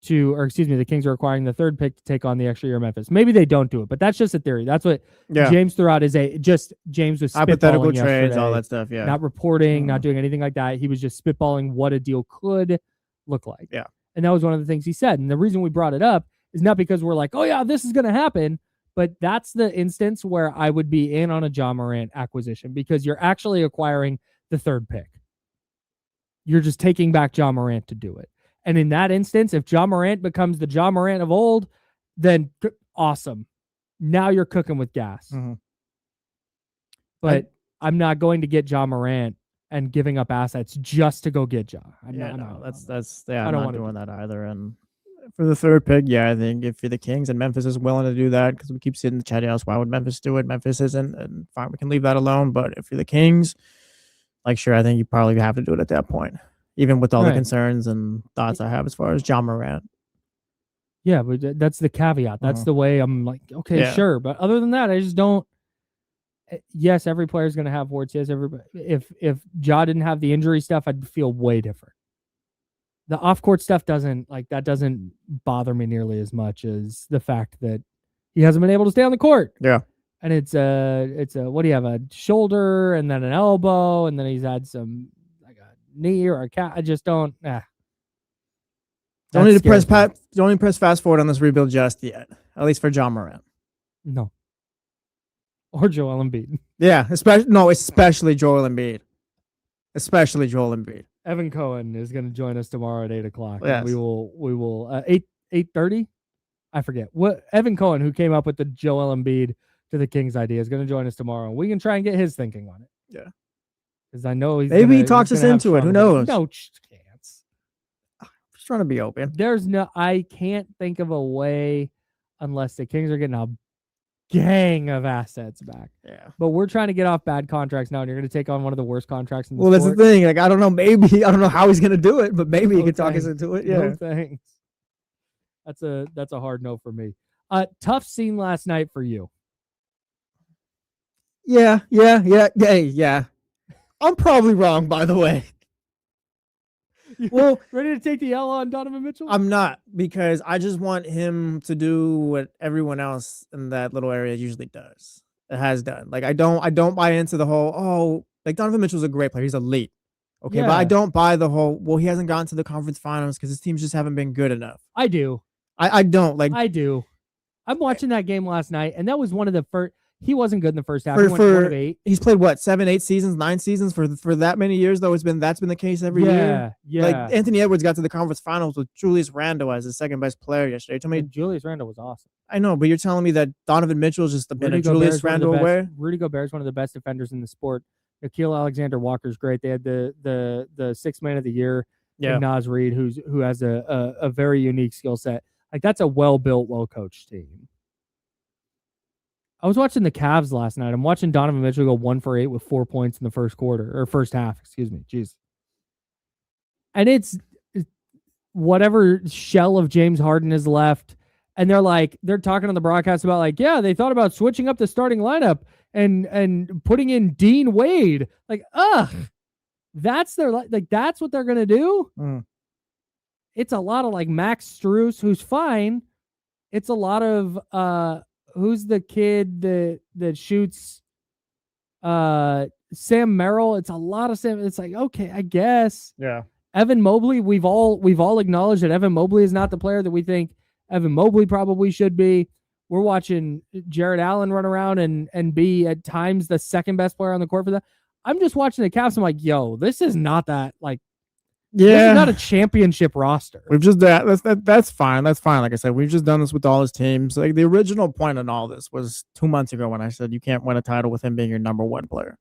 the Kings are acquiring the 3rd pick to take on the extra year of Memphis. Maybe they don't do it, but that's just a theory. That's what James threw out James was hypothetical trades, yesterday, all that stuff. Yeah. Not reporting, not doing anything like that. He was just spitballing what a deal could look like. Yeah. And that was one of the things he said. And the reason we brought it up is not because we're like, oh yeah, this is going to happen, but that's the instance where I would be in on a Ja Morant acquisition, because you're actually acquiring the 3rd pick. You're just taking back Ja Morant to do it. And in that instance, if Ja Morant becomes the Ja Morant of old, then awesome. Now you're cooking with gas. Mm-hmm. But I'm not going to get Ja Morant and giving up assets just to go get Ja. I'm not doing that either. And for the third pick, yeah, I think if you're the Kings and Memphis is willing to do that, because we keep seeing the chat house, why would Memphis do it? Memphis isn't, and fine, we can leave that alone. But if you're the Kings, like, sure, I think you probably have to do it at that point, even with all the concerns and thoughts I have as far as Ja Morant. Yeah, but that's the caveat. That's the way I'm like, okay, sure. But other than that, I just don't. Yes, every player is going to have warts. Yes, everybody. If Ja didn't have the injury stuff, I'd feel way different. The off-court stuff doesn't bother me nearly as much as the fact that he hasn't been able to stay on the court. Yeah. And it's a what do you have, a shoulder and then an elbow and then he's had some like a knee or a calf. I just don't. Don't need to press fast forward on this rebuild just yet. At least for Ja Morant. No. Or Joel Embiid. Yeah, especially Joel Embiid. Especially Joel Embiid. Evan Cohen is going to join us tomorrow at 8:00. Yes. We will 8:30. I forget what Evan Cohen, who came up with the Joel Embiid to the Kings idea, is going to join us tomorrow. We can try and get his thinking on it. Yeah, because I know he talks us into it. Who knows? No chance. I'm just trying to be open. I can't think of a way unless the Kings are getting a gang of assets back. Yeah. But we're trying to get off bad contracts now, and you're going to take on one of the worst contracts in the sport. sport. That's the thing. Like, I don't know. Maybe I don't know how he's going to do it, but maybe he can talk us into it. Yeah. No thanks. That's a hard no for me. Tough scene last night for you. Yeah. I'm probably wrong, by the way. Well, ready to take the L on Donovan Mitchell? I'm not, because I just want him to do what everyone else in that little area usually does. It has done. Like I don't buy into the whole like Donovan Mitchell's a great player. He's elite. Okay, but I Yeah. don't buy the whole he hasn't gotten to the conference finals because his teams just haven't been good enough. I do. I don't like I do. I'm watching that game last night, and that was one of the first. He wasn't good in the first half. For- He went 1 of for- 8. he's played what 7, 8 seasons, 9 seasons for that many years though. That's been the case every year. Yeah. Like Anthony Edwards got to the conference finals with Julius Randle as the second best player yesterday. Tell me, And Julius Randle was awesome. I know, but you're telling me that Donovan Mitchell's just been a Rudy Julius Gobert's one of the Randle best- away? Rudy Gobert's one of the best defenders in the sport. Nikhil Alexander-Walker's great. They had the 6th man of the year, Yeah. in Naz Reid, who has a very unique skill set. Like that's a well-built, well-coached team. I was watching the Cavs last night. I'm watching Donovan Mitchell go 1 for 8 with 4 points in the first half. Excuse me. Jeez. And it's whatever shell of James Harden is left. And they're talking on the broadcast about like, yeah, they thought about switching up the starting lineup and putting in Dean Wade. Like, that's that's what they're gonna do. Mm. It's a lot of like Max Strus, who's fine. It's a lot of who's the kid that shoots Sam Merrill. It's a lot of Sam. It's like, okay, I guess. Yeah. Evan Mobley, we've all acknowledged that Evan Mobley is not the player that we think Evan Mobley probably should be. We're watching Jared Allen run around and be at times the second best player on the court for that. I'm just watching the Cavs. I'm like, yo, this is not that like. This is not a championship roster. We've just that's fine. That's fine. Like I said, we've just done this with all his teams. Like the original point in all this was 2 months ago when I said you can't win a title with him being your number 1 player.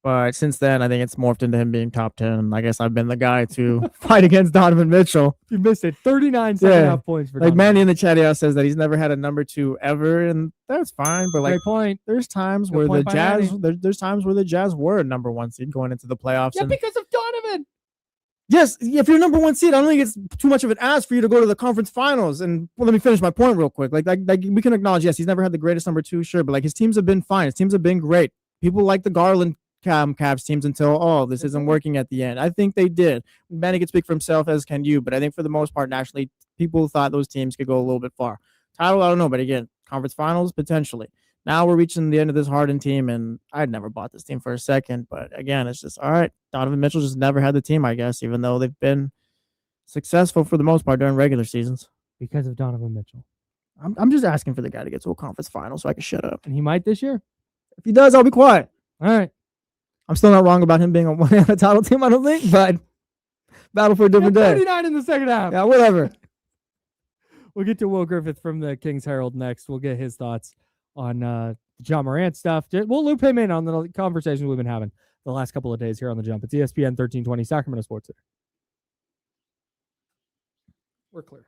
But since then, I think it's morphed into him being top 10. And I guess I've been the guy to fight against Donovan Mitchell. You missed it. 39 second half points for like Donovan. Manny in the chat out says that he's never had a number 2 ever, and that's fine. But like, Great point. there's times Good where the point by Jazz, Manny. there's times where the Jazz were a number 1 seed going into the playoffs. Yeah, and because of Donovan. yes, if you're number 1 seed, I don't think it's too much of an ask for you to go to the conference finals. And well, let me finish my point real quick. Like we can acknowledge, yes, he's never had the greatest number 2, sure, but like his teams have been fine. His teams have been great. People like the Garland Cavs teams until this isn't working at the end. I think they did. Manny can speak for himself, as can you, but I think for the most part, nationally, people thought those teams could go a little bit far. Title, I don't know, but again, conference finals potentially. Now we're reaching the end of this Harden team, and I'd never bought this team for a second. But again, it's just all right. Donovan Mitchell just never had the team, I guess, even though they've been successful for the most part during regular seasons. Because of Donovan Mitchell. I'm just asking for the guy to get to a conference final so I can shut up. And he might this year. If he does, I'll be quiet. All right. I'm still not wrong about him being on a title team, I don't think, but battle for a different day. 39 in the second half. Yeah, whatever. We'll get to Will Griffith from the King's Herald next. We'll get his thoughts on Ja Morant stuff. We'll loop him in on the conversations we've been having the last couple of days here on The Jump. It's ESPN 1320 Sacramento Sports Center. We're clear.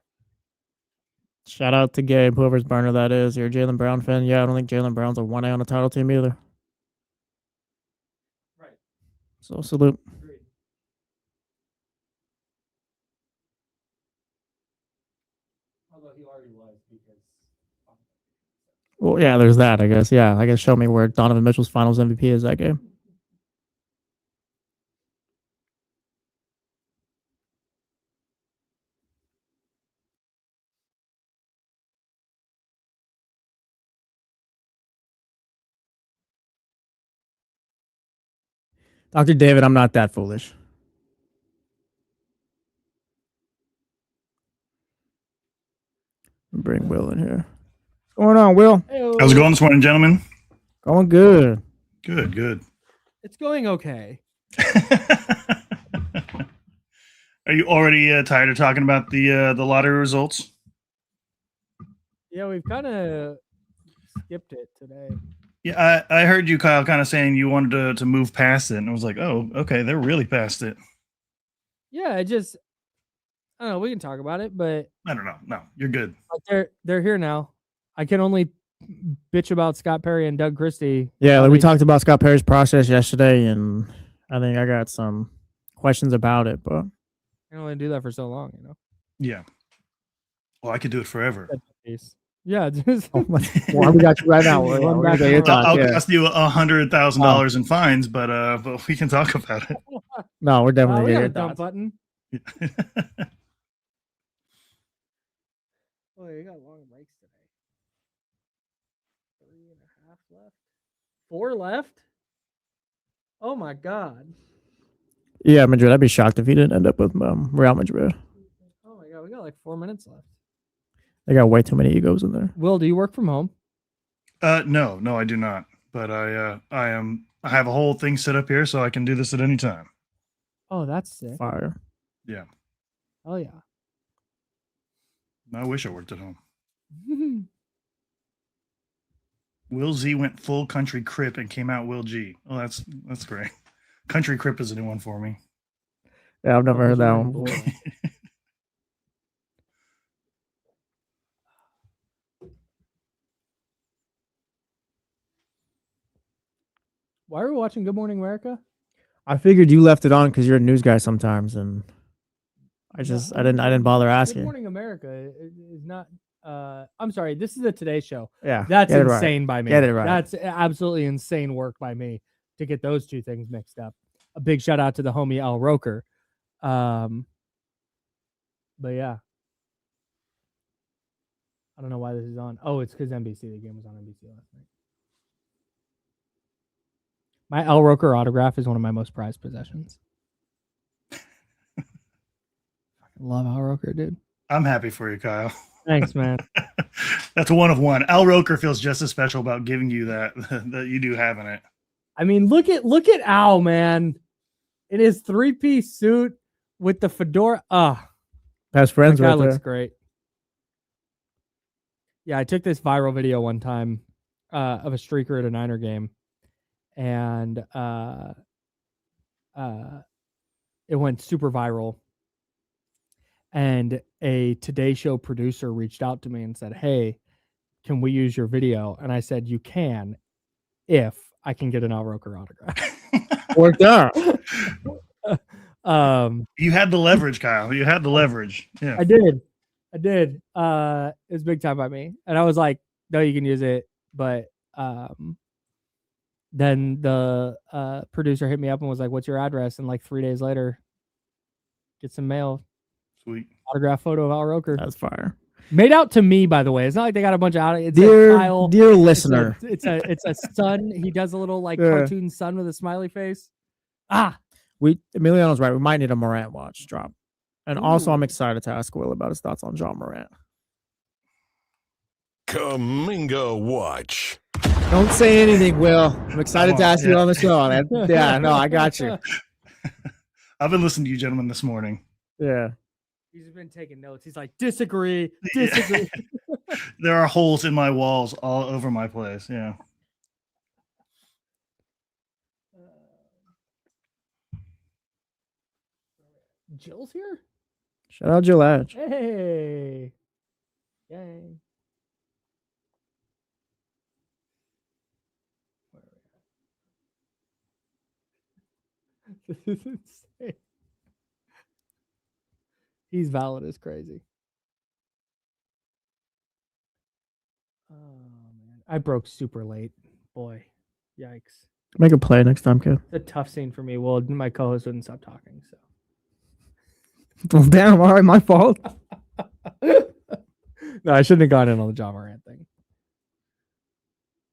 Shout out to Gabe, whoever's burner that is. You're a Jaylen Brown fan. Yeah, I don't think Jaylen Brown's a 1A on a title team either. Right. So salute. Agreed. Although he already was because. Well, yeah, there's that, I guess. Yeah, I guess show me where Donovan Mitchell's finals MVP is that game. Dr. David, I'm not that foolish. Bring Will in here. What's going on, Will? How's it going this morning, gentlemen? Going good. Good. It's going okay. Are you already tired of talking about the lottery results? Yeah, we've kind of skipped it today. Yeah, I heard you, Kyle, kind of saying you wanted to move past it, and I was like, oh, okay, they're really past it. Yeah, I don't know. We can talk about it, but I don't know. No, you're good. they're here now. I can only bitch about Scott Perry and Doug Christie. Yeah, like we talked about Scott Perry's process yesterday, and I think I got some questions about it, but I can only do that for so long, you know. Yeah. Well, I could do it forever. Yeah, just well, we got you right now. We're gonna get your thoughts, I'll yeah. cost you $100,000 in fines, but we can talk about it. No, we're we definitely got getting a your dump thoughts. button. Oh, you got long breaks today. 3.5 left. 4 left. Oh my God. Yeah, Madrid. I'd be shocked if he didn't end up with Real Madrid. Oh my God, we got like 4 minutes left. They got way too many egos in there. Will, do you work from home? No, I do not. But I have a whole thing set up here so I can do this at any time. Oh, that's sick. Fire. Yeah. Oh yeah. I wish I worked at home. Will Z went full country crip and came out Will G. Oh, that's great. Country crip is a new one for me. Yeah, I've never heard that one before. Why are we watching Good Morning America? I figured you left it on because you're a news guy sometimes, and I didn't bother Good asking. Morning America is not. I'm sorry. This is a Today Show. Yeah, That's get it right. insane by me. Get it right. That's absolutely insane work by me to get those two things mixed up. A big shout out to the homie Al Roker. But yeah, I don't know why this is on. Oh, it's because NBC. The game was on NBC last night. My Al Roker autograph is one of my most prized possessions. I love Al Roker, dude. I'm happy for you, Kyle. Thanks, man. That's one of one. Al Roker feels just as special about giving you that you do having it. I mean, look at Al, man. In his 3-piece suit with the fedora. Best friends that guy right looks there. great. Yeah, I took this viral video one time of a streaker at a Niner game, and it went super viral. And a Today Show producer reached out to me and said, "Hey, can we use your video?" And I said, "You can, if I can get an Al Roker autograph." Worked out. You had the leverage, Kyle. You had the leverage. Yeah, I did. It was big time by me, and I was like, "No, you can use it." But then the producer hit me up and was like, "What's your address?" And like 3 days later, get some mail. Sweet autograph photo of Al Roker. That's fire. Made out to me, by the way. It's not like they got a bunch of it's dear, a Kyle, dear listener. It's a sun. He does a little like cartoon sun with a smiley face. Emiliano's right. We might need a Morant watch drop. And also, I'm excited to ask Will about his thoughts on Ja Morant. Kaminga Watch. Don't say anything, Will. I'm excited to ask you on the show. Yeah, no, I got you. I've been listening to you gentlemen this morning. Yeah. He's been taking notes. He's like, disagree. There are holes in my walls all over my place. Yeah. Jill's here? Shout out Jill Edge. Hey. Yay. This is insane. He's valid as crazy. Oh man, I broke super late. Boy, yikes! Make a play next time, kid. It's a tough scene for me. Well, my co-host wouldn't stop talking, so. Well, damn. All right, my fault. No, I shouldn't have gone in on the Ja Morant thing.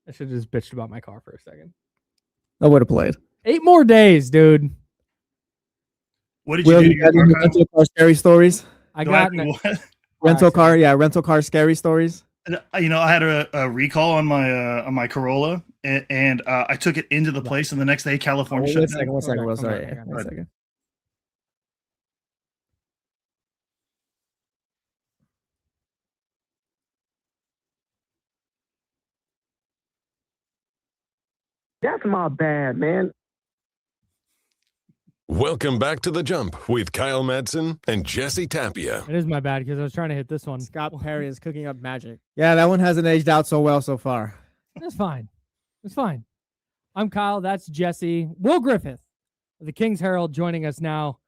I should have just bitched about my car for a second. I would have played. 8 more days, dude. What did you do to your car? Rental car scary stories? I got rental car. Yeah, rental car scary stories. You know, I had a recall on my Corolla, and I took it into the place, and the next day, California shut down. One second. That's my bad, man. Welcome back to The Jump with Kyle Madson and Jesse Tapia. It is my bad because I was trying to hit this one. Scott Perry is cooking up magic. Yeah, that one hasn't aged out so well so far. That's fine. It's fine. I'm Kyle. That's Jesse. Will Griffith, the King's Herald, joining us now.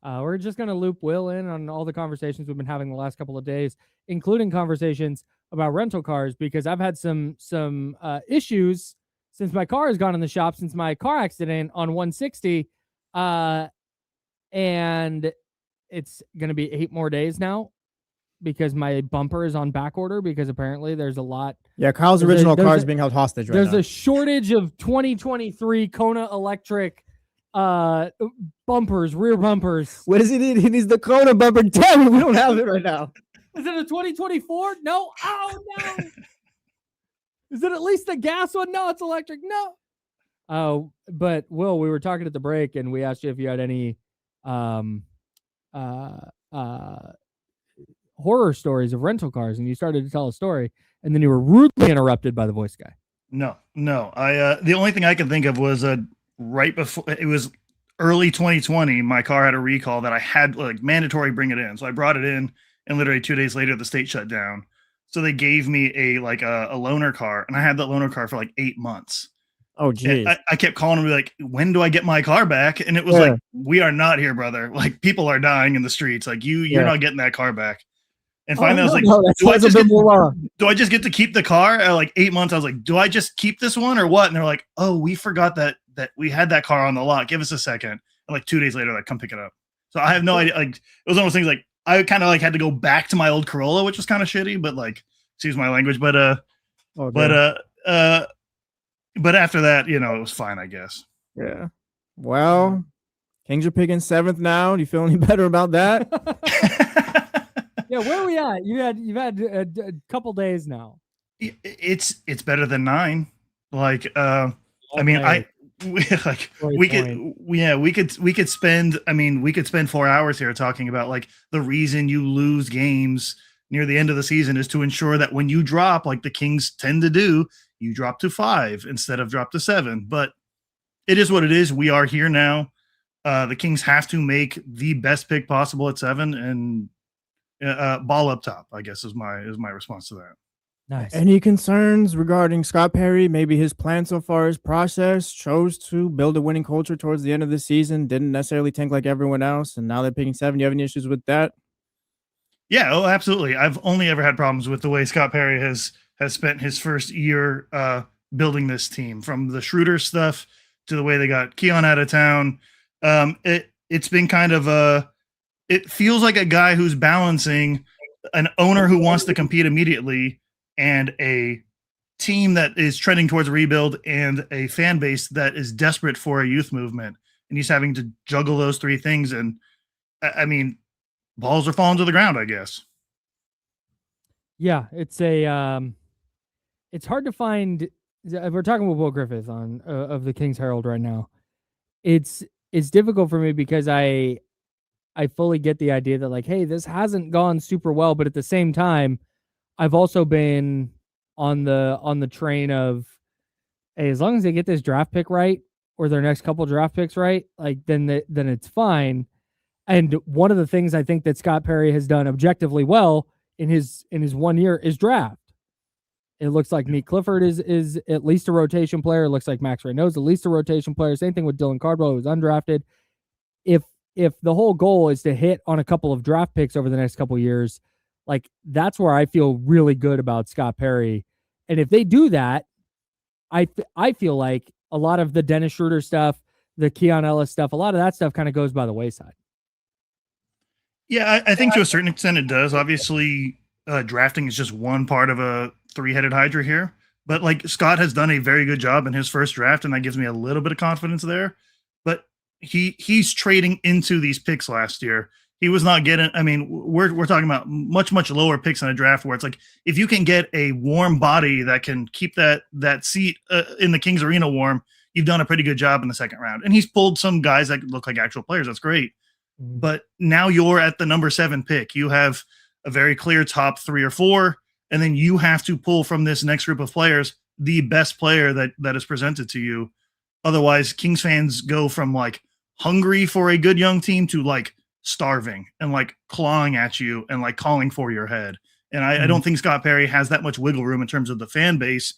We're just going to loop Will in on all the conversations we've been having the last couple of days, including conversations about rental cars, because I've had some issues since my car has gone in the shop since my car accident on 160. And it's going to be 8 more days now because my bumper is on back order because apparently there's a lot. Yeah, Kyle's There's a- original there's car a- is being held hostage right There's now. a shortage of 2023 Kona electric bumpers, rear bumpers. What does he need? He needs the Kona bumper. Damn it, we don't have it right now. Is it a 2024? No. Oh, no. Is it at least the gas one? No, it's electric. No. Oh, but Will, we were talking at the break and we asked you if you had any horror stories of rental cars, and you started to tell a story, and then you were rudely interrupted by the voice guy. No. I the only thing I could think of was right before it was early 2020. My car had a recall that I had like mandatory bring it in, so I brought it in, and literally 2 days later the state shut down. So they gave me a loaner car, and I had that loaner car for like 8 months. Oh, geez. I kept calling him like, when do I get my car back? And it was like, we are not here, brother. Like people are dying in the streets. Like you're not getting that car back. And finally I was like, do I just get to keep the car? At like 8 months, I was like, do I just keep this one or what? And they're like, oh, we forgot that we had that car on the lot. Give us a second. And like 2 days later, like come pick it up. So I have no idea. Like it was almost things like I kind of like had to go back to my old Corolla, which was kind of shitty, but like, excuse my language, but after that, it was fine, I guess. Yeah. Well, Kings are picking 7th now. Do you feel any better about that? Yeah, where are we at? You've had a couple days now. It's better than 9. Like, I mean, we could spend 4 hours here talking about like the reason you lose games near the end of the season is to ensure that when you drop, like the Kings tend to do, you drop to 5 instead of drop to 7. But it is what it is. We are here now. The Kings have to make the best pick possible at 7 and ball up top, I guess is my response to that. Nice. Any concerns regarding Scott Perry? Maybe his plan so far, his process, chose to build a winning culture towards the end of the season, didn't necessarily tank like everyone else, and now they're picking 7. Do you have any issues with that? Yeah, oh, absolutely. I've only ever had problems with the way Scott Perry has spent his first year building this team, from the Schroeder stuff to the way they got Keon out of town. It's been kind of it feels like a guy who's balancing an owner who wants to compete immediately and a team that is trending towards a rebuild and a fan base that is desperate for a youth movement. And he's having to juggle those 3 things. And I mean, balls are falling to the ground, I guess. Yeah, it's it's hard to find. We're talking with Will Griffith on of the King's Herald right now. It's difficult for me because I fully get the idea that like, hey, this hasn't gone super well, but at the same time, I've also been on the train of, hey, as long as they get this draft pick right or their next couple draft picks right, like then it's fine. And one of the things I think that Scott Perry has done objectively well in his 1 year is draft. It looks like Nick Clifford is at least a rotation player. It looks like Max Reynolds at least a rotation player. Same thing with Dylan Cardwell, who was undrafted. If the whole goal is to hit on a couple of draft picks over the next couple of years, like that's where I feel really good about Scott Perry. And if they do that, I feel like a lot of the Dennis Schroeder stuff, the Keon Ellis stuff, a lot of that stuff kind of goes by the wayside. Yeah, I think to a certain extent it does. Obviously, drafting is just one part of a 3-headed hydra here. But like Scott has done a very good job in his first draft, and that gives me a little bit of confidence there. But he's trading into these picks last year. He was not getting, I mean, we're talking about much lower picks in a draft where it's like, if you can get a warm body that can keep that seat in the Kings Arena warm, you've done a pretty good job in the second round. And he's pulled some guys that look like actual players. That's great. But now you're at the number 7 pick. You have a very clear top 3 or 4, and then you have to pull from this next group of players the best player that is presented to you. Otherwise, Kings fans go from like hungry for a good young team to like starving and like clawing at you and like calling for your head. And I don't think Scott Perry has that much wiggle room in terms of the fan base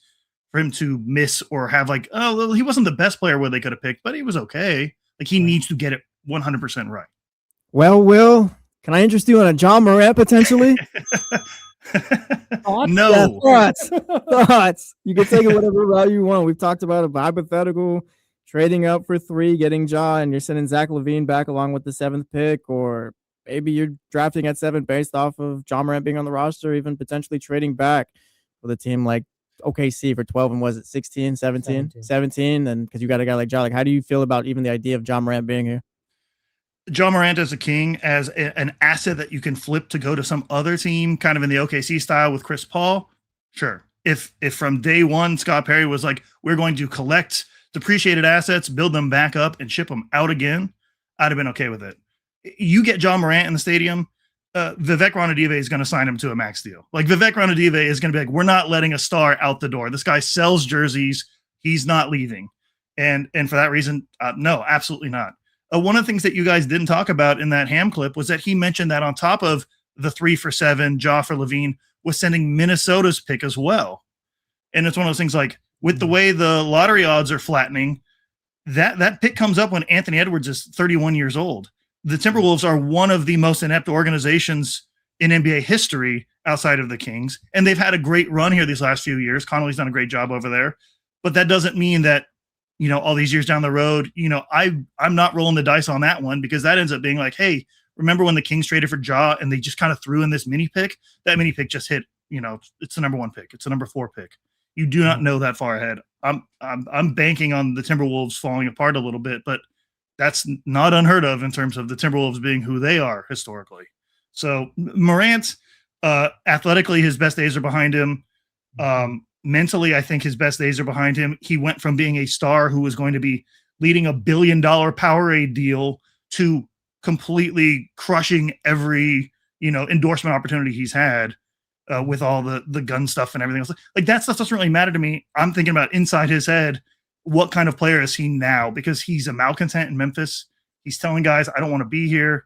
for him to miss or have like, oh, well, he wasn't the best player where they could have picked, but he was okay. Like he needs to get it 100% right. Well, Will, can I interest you in a Ja Morant potentially? No. Yeah, thoughts. You can take it whatever route you want. We've talked about a hypothetical trading up for 3, getting Ja, and you're sending Zach LaVine back along with the 7th pick, or maybe you're drafting at 7 based off of Ja Morant being on the roster, even potentially trading back with a team like OKC for 12 and was it 16, 17, and because you got a guy like Ja. Like, how do you feel about even the idea of Ja Morant being here? Ja Morant as a king, as an asset that you can flip to go to some other team, kind of in the OKC style with Chris Paul, sure. If from day one Scott Perry was like, we're going to collect depreciated assets, build them back up, and ship them out again, I'd have been okay with it. You get Ja Morant in the stadium, Vivek Ranadive is going to sign him to a max deal. Like, Vivek Ranadive is going to be like, we're not letting a star out the door. This guy sells jerseys. He's not leaving. And for that reason, no, absolutely not. One of the things that you guys didn't talk about in that Ham clip was that he mentioned that on top of the 3 for 7, Ja for Levine was sending Minnesota's pick as well. And it's one of those things like, with the way the lottery odds are flattening, that pick comes up when Anthony Edwards is 31 years old. The Timberwolves are one of the most inept organizations in NBA history outside of the Kings, and they've had a great run here these last few years. Connolly's done a great job over there, but that doesn't mean that, you know, all these years down the road, you know, I'm not rolling the dice on that one, because that ends up being like, hey, remember when the Kings traded for Ja and they just kind of threw in this mini pick? That mini pick just hit, you know, it's the number 1 pick. It's the number 4 pick. You do not know that far ahead. I'm banking on the Timberwolves falling apart a little bit, but that's not unheard of in terms of the Timberwolves being who they are historically. So Morant, athletically, his best days are behind him. Mentally, I think his best days are behind him. He went from being a star who was going to be leading $1 billion Powerade deal to completely crushing every, you know, endorsement opportunity he's had with all the gun stuff and everything else. Like, that stuff doesn't really matter to me. I'm thinking about inside his head, what kind of player is he now? Because he's a malcontent in Memphis. He's telling guys, I don't want to be here.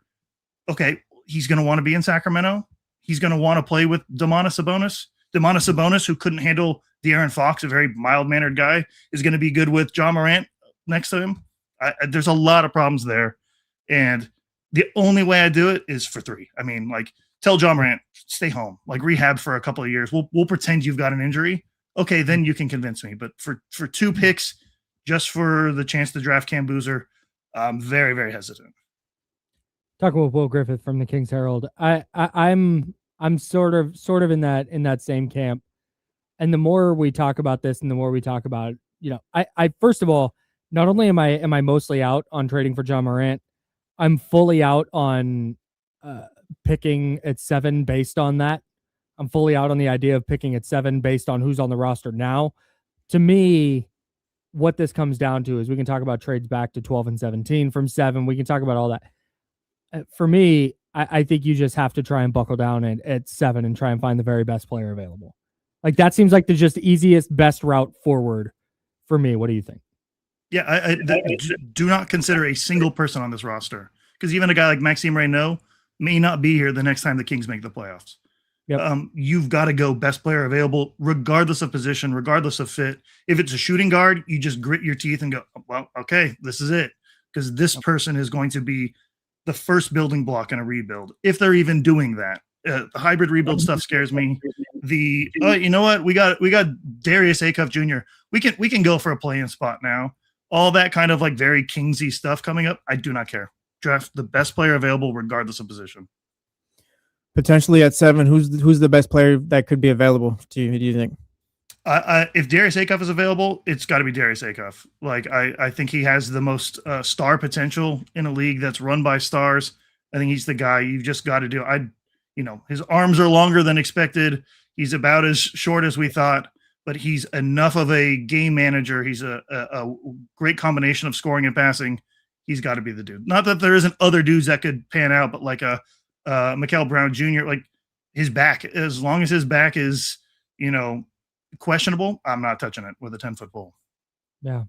Okay, he's going to want to be in Sacramento. He's going to want to play with Domantas Sabonis. Domantas Sabonis, who couldn't handle De'Aaron Fox, a very mild-mannered guy, is going to be good with Ja Morant next to him. There's a lot of problems there. And the only way I do it is for 3. I mean, like, tell Ja Morant, stay home, like rehab for a couple of years. We'll pretend you've got an injury. Okay, then you can convince me. But for 2 picks, just for the chance to draft Cam Boozer, I'm very, very hesitant. Talking with Will Griffith from the King's Herald, I'm sort of in that same camp. And the more we talk about this, and the more we talk about, you know, I first of all, not only am I mostly out on trading for Ja Morant, I'm fully out on picking at 7 based on that. I'm fully out on the idea of picking at 7 based on who's on the roster now. To me, what this comes down to is we can talk about trades back to 12 and 17 from 7. We can talk about all that. For me, I think you just have to try and buckle down at 7 and try and find the very best player available. Like, that seems like the just easiest, best route forward for me. What do you think? Yeah, I do not consider a single person on this roster, because even a guy like Maxime Reynaud may not be here the next time the Kings make the playoffs. Yep. You've got to go best player available, regardless of position, regardless of fit. If it's a shooting guard, you just grit your teeth and go, well, okay, this is it, because this person is going to be the first building block in a rebuild, if they're even doing that. The hybrid rebuild stuff scares me. You know what? We got Darius Acuff Jr. We can go for a play-in spot now. All that kind of like very Kingsy stuff coming up, I do not care. Draft the best player available, regardless of position. Potentially at 7, who's the best player that could be available to you? Do you think? If Darius Acuff is available, it's got to be Darius Acuff. Like, I think he has the most star potential in a league that's run by stars. I think he's the guy you've just got to do. His arms are longer than expected. He's about as short as we thought, but he's enough of a game manager. He's a great combination of scoring and passing. He's got to be the dude. Not that there isn't other dudes that could pan out, but like a Mikael Brown Jr., like his back, as long as his back is, questionable, I'm not touching it with a 10-foot pole. Yeah.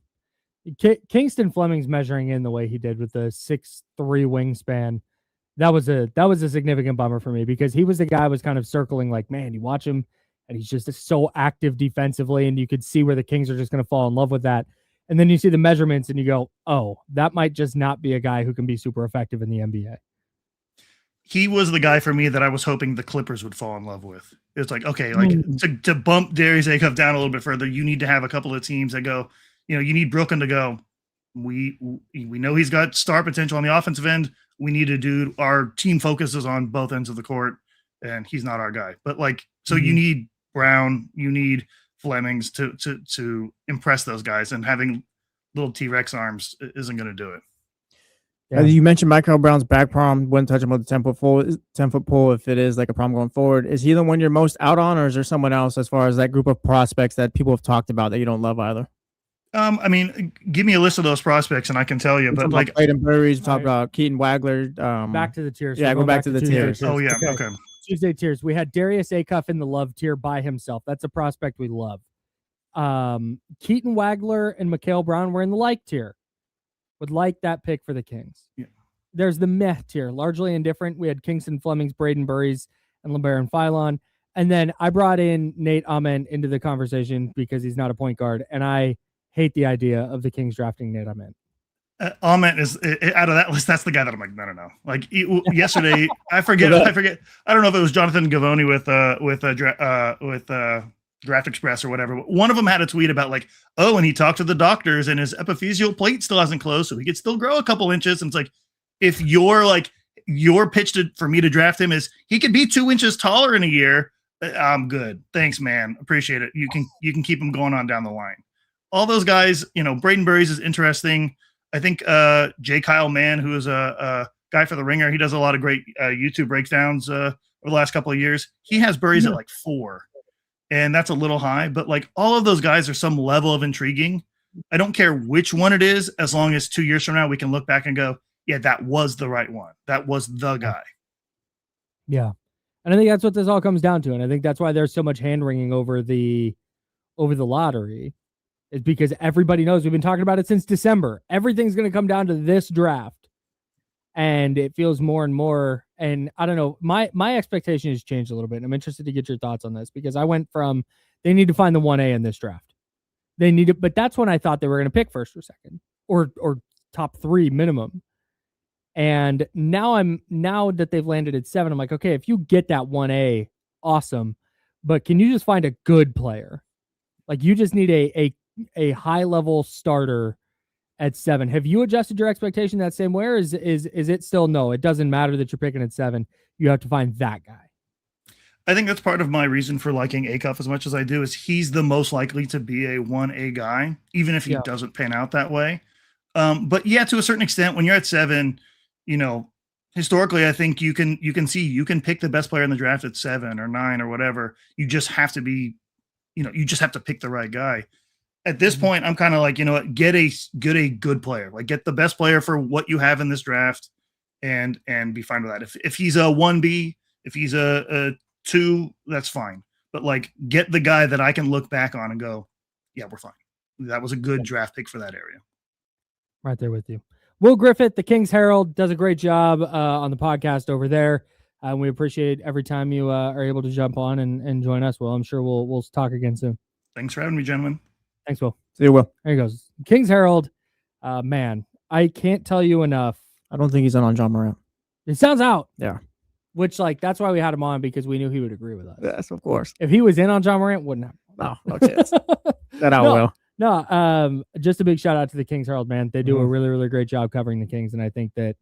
Kingston Fleming's measuring in the way he did with the 6'3" wingspan. That was a significant bummer for me, because he was the guy I was kind of circling, like, man, you watch him and he's just so active defensively, and you could see where the Kings are just going to fall in love with that. And then you see the measurements and you go, oh, that might just not be a guy who can be super effective in the NBA. He was the guy for me that I was hoping the Clippers would fall in love with. It's like, okay, like to bump Darius Acuff down a little bit further, you need to have a couple of teams that go, you need Brooklyn to go, we know he's got star potential on the offensive end. we need a dude. Our team focuses on both ends of the court, and he's not our guy. But like, so you need Brown, you need Flemings to impress those guys, and having little T-Rex arms isn't going to do it. Yeah. You mentioned Michael Brown's back problem. Wouldn't touch him with the 10-foot pole if it is like a problem going forward. Is he the one you're most out on, or is there someone else as far as that group of prospects that people have talked about that you don't love either? I mean, give me a list of those prospects and I can tell you. But like, Clayton Burries, talk about Keaton Wagler. Back to the tiers. Yeah, go back to the tiers. Oh yeah, okay. Tuesday tiers. We had Darius Acuff in the love tier by himself. That's a prospect we love. Keaton Wagler and Mikal Brown were in the like tier. Would like that pick for the Kings. Yeah. There's the meh tier, largely indifferent. We had Kingston Flemings, Braden Burries, and LeBaron Philon. And then I brought in Nate Ament into the conversation because he's not a point guard, and I hate the idea of the Kings drafting Nate Ament. Ament is out of that list. That's the guy that I'm like, no. Like yesterday, I forget. I don't know if it was Jonathan Gavoni with Draft Express or whatever. But one of them had a tweet about like, oh, and he talked to the doctors and his epiphyseal plate still hasn't closed, so he could still grow a couple inches. And it's like, if your pitch for me to draft him is he could be 2 inches taller in a year, I'm good. Thanks, man. Appreciate it. You can keep him going on down the line. All those guys, Braden Burries is interesting. I think J. Kyle Mann, who is a guy for The Ringer, he does a lot of great YouTube breakdowns over the last couple of years. He has Burries at like 4. And that's a little high, but like all of those guys are some level of intriguing. I don't care which one it is, as long as 2 years from now we can look back and go, yeah, that was the right one. That was the guy. Yeah. And I think that's what this all comes down to. And I think that's why there's so much hand-wringing over the lottery, is because everybody knows. We've been talking about it since December. Everything's going to come down to this draft. And it feels more and more, and I don't know, my expectation has changed a little bit. And I'm interested to get your thoughts on this, because I went from they need to find the 1A in this draft. They need it, but that's when I thought they were going to pick first or second or top 3 minimum. And now that they've landed at 7, I'm like, okay, if you get that 1A, awesome. But can you just find a good player? Like, you just need a high level starter at 7. Have you adjusted your expectation that same way, or is it still no? It doesn't matter that you're picking at 7. You have to find that guy. I think that's part of my reason for liking Acuff as much as I do, is he's the most likely to be a 1A guy, even if he doesn't pan out that way. But yeah, to a certain extent, when you're at 7, historically, I think you can pick the best player in the draft at 7 or 9 or whatever. You just have to be, you just have to pick the right guy. At this point, I'm kind of like, get a good player, like get the best player for what you have in this draft, and be fine with that. If he's a 1B, if he's a 2, that's fine. But like, get the guy that I can look back on and go, yeah, we're fine. That was a good draft pick for that area. Right there with you. Will Griffith, the King's Herald, does a great job on the podcast over there. We appreciate every time you are able to jump on and join us. Well, I'm sure we'll talk again soon. Thanks for having me, gentlemen. Thanks, Will. See you, Will. There he goes. King's Herald. Man, I can't tell you enough. I don't think he's on Ja Morant. It sounds out. Yeah. Which, like, that's why we had him on, because we knew he would agree with us. Yes, of course. If he was in on Ja Morant, wouldn't have. No chance. That I will. No, just a big shout out to the King's Herald, man. They do a really, really great job covering the Kings, and I think that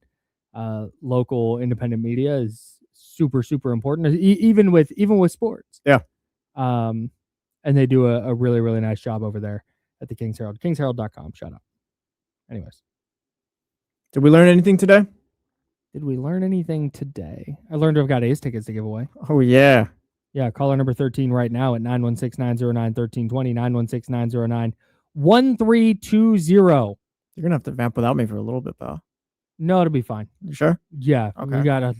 local independent media is super, super important, even with sports. Yeah. And they do a really, really nice job over there at the King's Herald. KingsHerald.com. Shout out. Anyways. Did we learn anything today? Did we learn anything today? I learned I've got A's tickets to give away. Oh, yeah. Yeah, caller number 13 right now at 916-909-1320, 916-909-1320. You're going to have to vamp without me for a little bit, pal. No, it'll be fine. You sure? Yeah. Okay. We got to.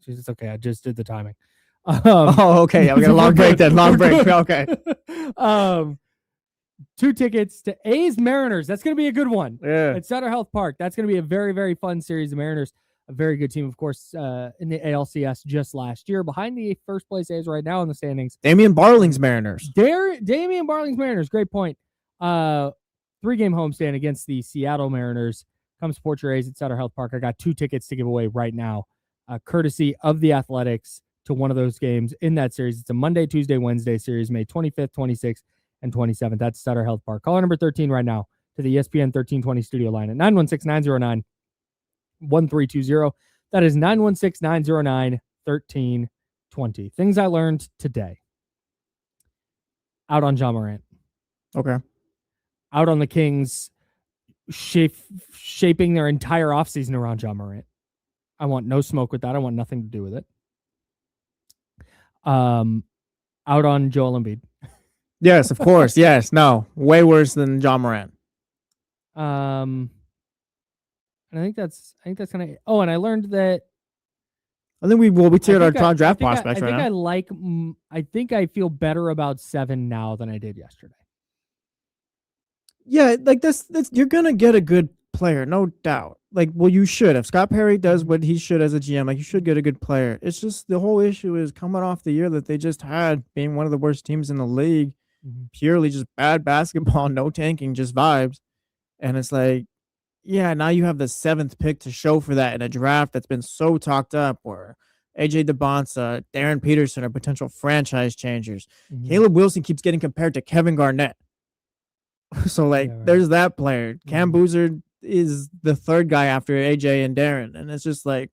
It's okay. I just did the timing. Okay. Yeah, we got a long break then. Long break. Okay. 2 tickets to A's Mariners. That's going to be a good one. Yeah. At Sutter Health Park. That's going to be a very, very fun series. The Mariners, a very good team, of course, in the ALCS just last year. Behind the first place A's right now in the standings. Damian Barling's Mariners. Damian Barling's Mariners. Great point. 3-game homestand against the Seattle Mariners. Come support your A's at Sutter Health Park. I got 2 tickets to give away right now, courtesy of the Athletics, to one of those games in that series. It's a Monday, Tuesday, Wednesday series, May 25th, 26th, and 27th. That's Sutter Health Park. Caller number 13 right now to the ESPN 1320 studio line at 916-909-1320. That is 916-909-1320. Things I learned today. Out on Ja Morant. Okay. Out on the Kings shaping their entire offseason around Ja Morant. I want no smoke with that. I want nothing to do with it. Out on Joel Embiid. Yes, of course. Yes. No. Way worse than Ja Morant. And I think that's kind of. Oh, and I learned that. I think we tiered our top draft prospects I right think now. I think I feel better about 7 now than I did yesterday. Yeah, like that's you're gonna get a good player, no doubt. Like, well, you should. If Scott Perry does what he should as a GM, like you should get a good player. It's just the whole issue is coming off the year that they just had, being one of the worst teams in the league, purely just bad basketball, no tanking, just vibes. And it's like, yeah, now you have the 7th pick to show for that in a draft that's been so talked up, where AJ DeBonsa, Darren Peterson are potential franchise changers. Caleb Wilson keeps getting compared to Kevin Garnett. So, like, there's that player. Cam Boozer is the 3rd guy after AJ and Darren. And it's just like,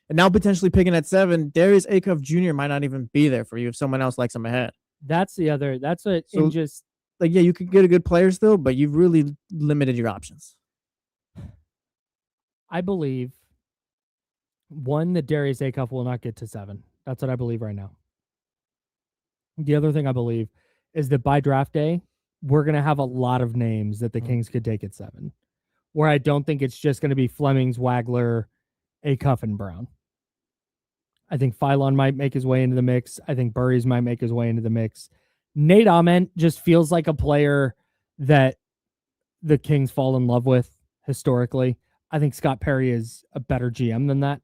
and now potentially picking at 7, Darius Acuff Jr. might not even be there for you if someone else likes him ahead. That's what So, just like, yeah, you could get a good player still, but you've really limited your options. I believe, one, that Darius Acuff will not get to 7. That's what I believe right now. The other thing I believe is that by draft day, we're going to have a lot of names that the Kings could take at 7, where I don't think it's just going to be Flemings, Wagler, Acuff, and Brown. I think Philon might make his way into the mix. I think Burries might make his way into the mix. Nate Ament just feels like a player that the Kings fall in love with historically. I think Scott Perry is a better GM than that.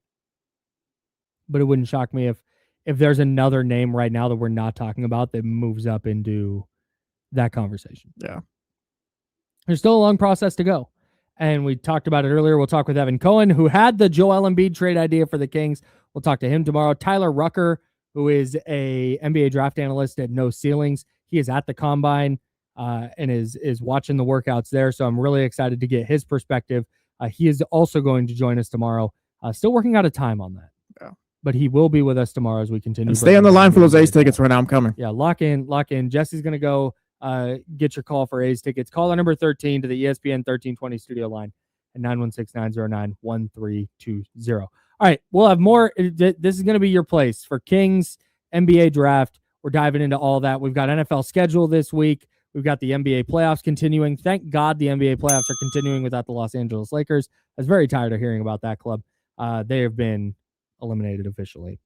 But it wouldn't shock me if there's another name right now that we're not talking about that moves up into that conversation. Yeah. There's still a long process to go. And we talked about it earlier. We'll talk with Evan Cohen, who had the Joel Embiid trade idea for the Kings. We'll talk to him tomorrow. Tyler Rucker, who is a NBA draft analyst at No Ceilings. He is at the Combine and is watching the workouts there. So I'm really excited to get his perspective. He is also going to join us tomorrow. Still working out a time on that. Yeah. But he will be with us tomorrow as we continue. And stay on the line for those A's tickets right now. I'm coming. Yeah, lock in. Jesse's going to go get your call for A's tickets. Call number 13 to the ESPN 1320 studio line at 916-909-1320. All right, we'll have more. This is going to be your place for Kings NBA draft. We're diving into all that. We've got NFL schedule this week. We've got the NBA playoffs continuing. Thank God the NBA playoffs are continuing without the Los Angeles Lakers. I was very tired of hearing about that club. They have been eliminated officially.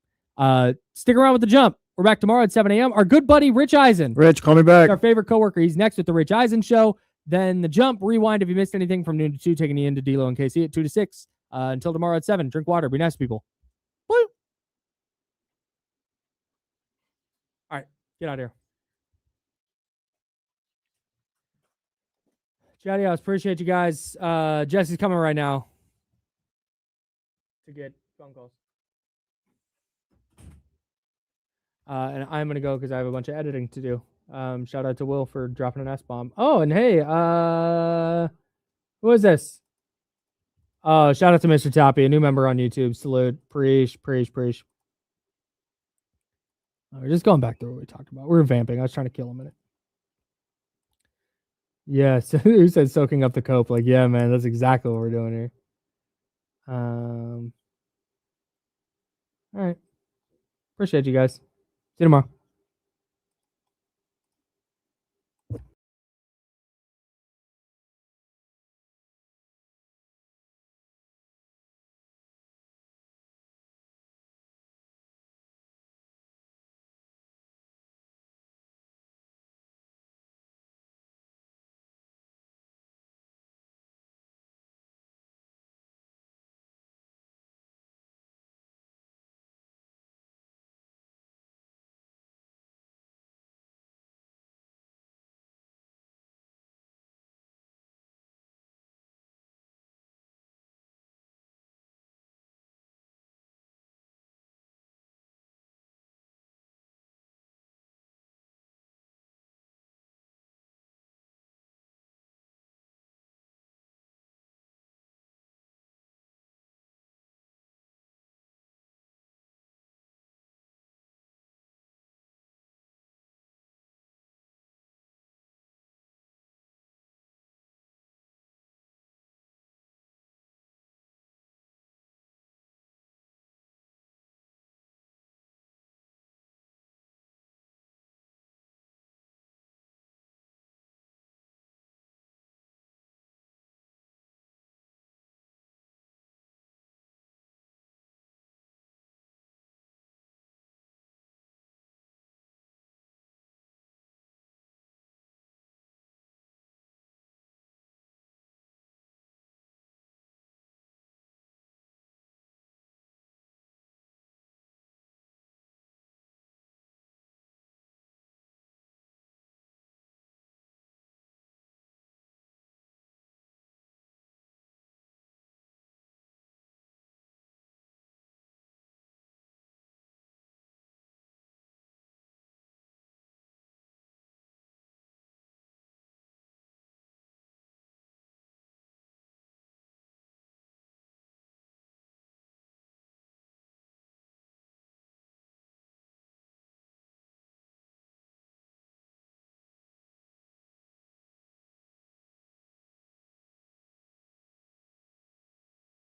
Stick around with The Jump. We're back tomorrow at 7 a.m. Our good buddy, Rich Eisen. Rich, call me back. Our favorite coworker. He's next with The Rich Eisen Show. Then The Jump, Rewind if you missed anything from noon to 2, taking you into D-Lo and KC at 2 to 6. Until tomorrow at 7. Drink water. Be nice to people. Woo! All right. Get out of here. Adios. Appreciate you guys. Jesse's coming right now to get phone calls. And I'm going to go because I have a bunch of editing to do. Shout out to Will for dropping an S-bomb. Oh, and hey, who is this? Oh, shout out to Mr. Tapia, a new member on YouTube. Salute. Preach. We're just going back to what we talked about. We were vamping. I was trying to kill him in it. Yes. Who said soaking up the cope? Like, yeah, man, that's exactly what we're doing here. All right. Appreciate you guys. See you tomorrow.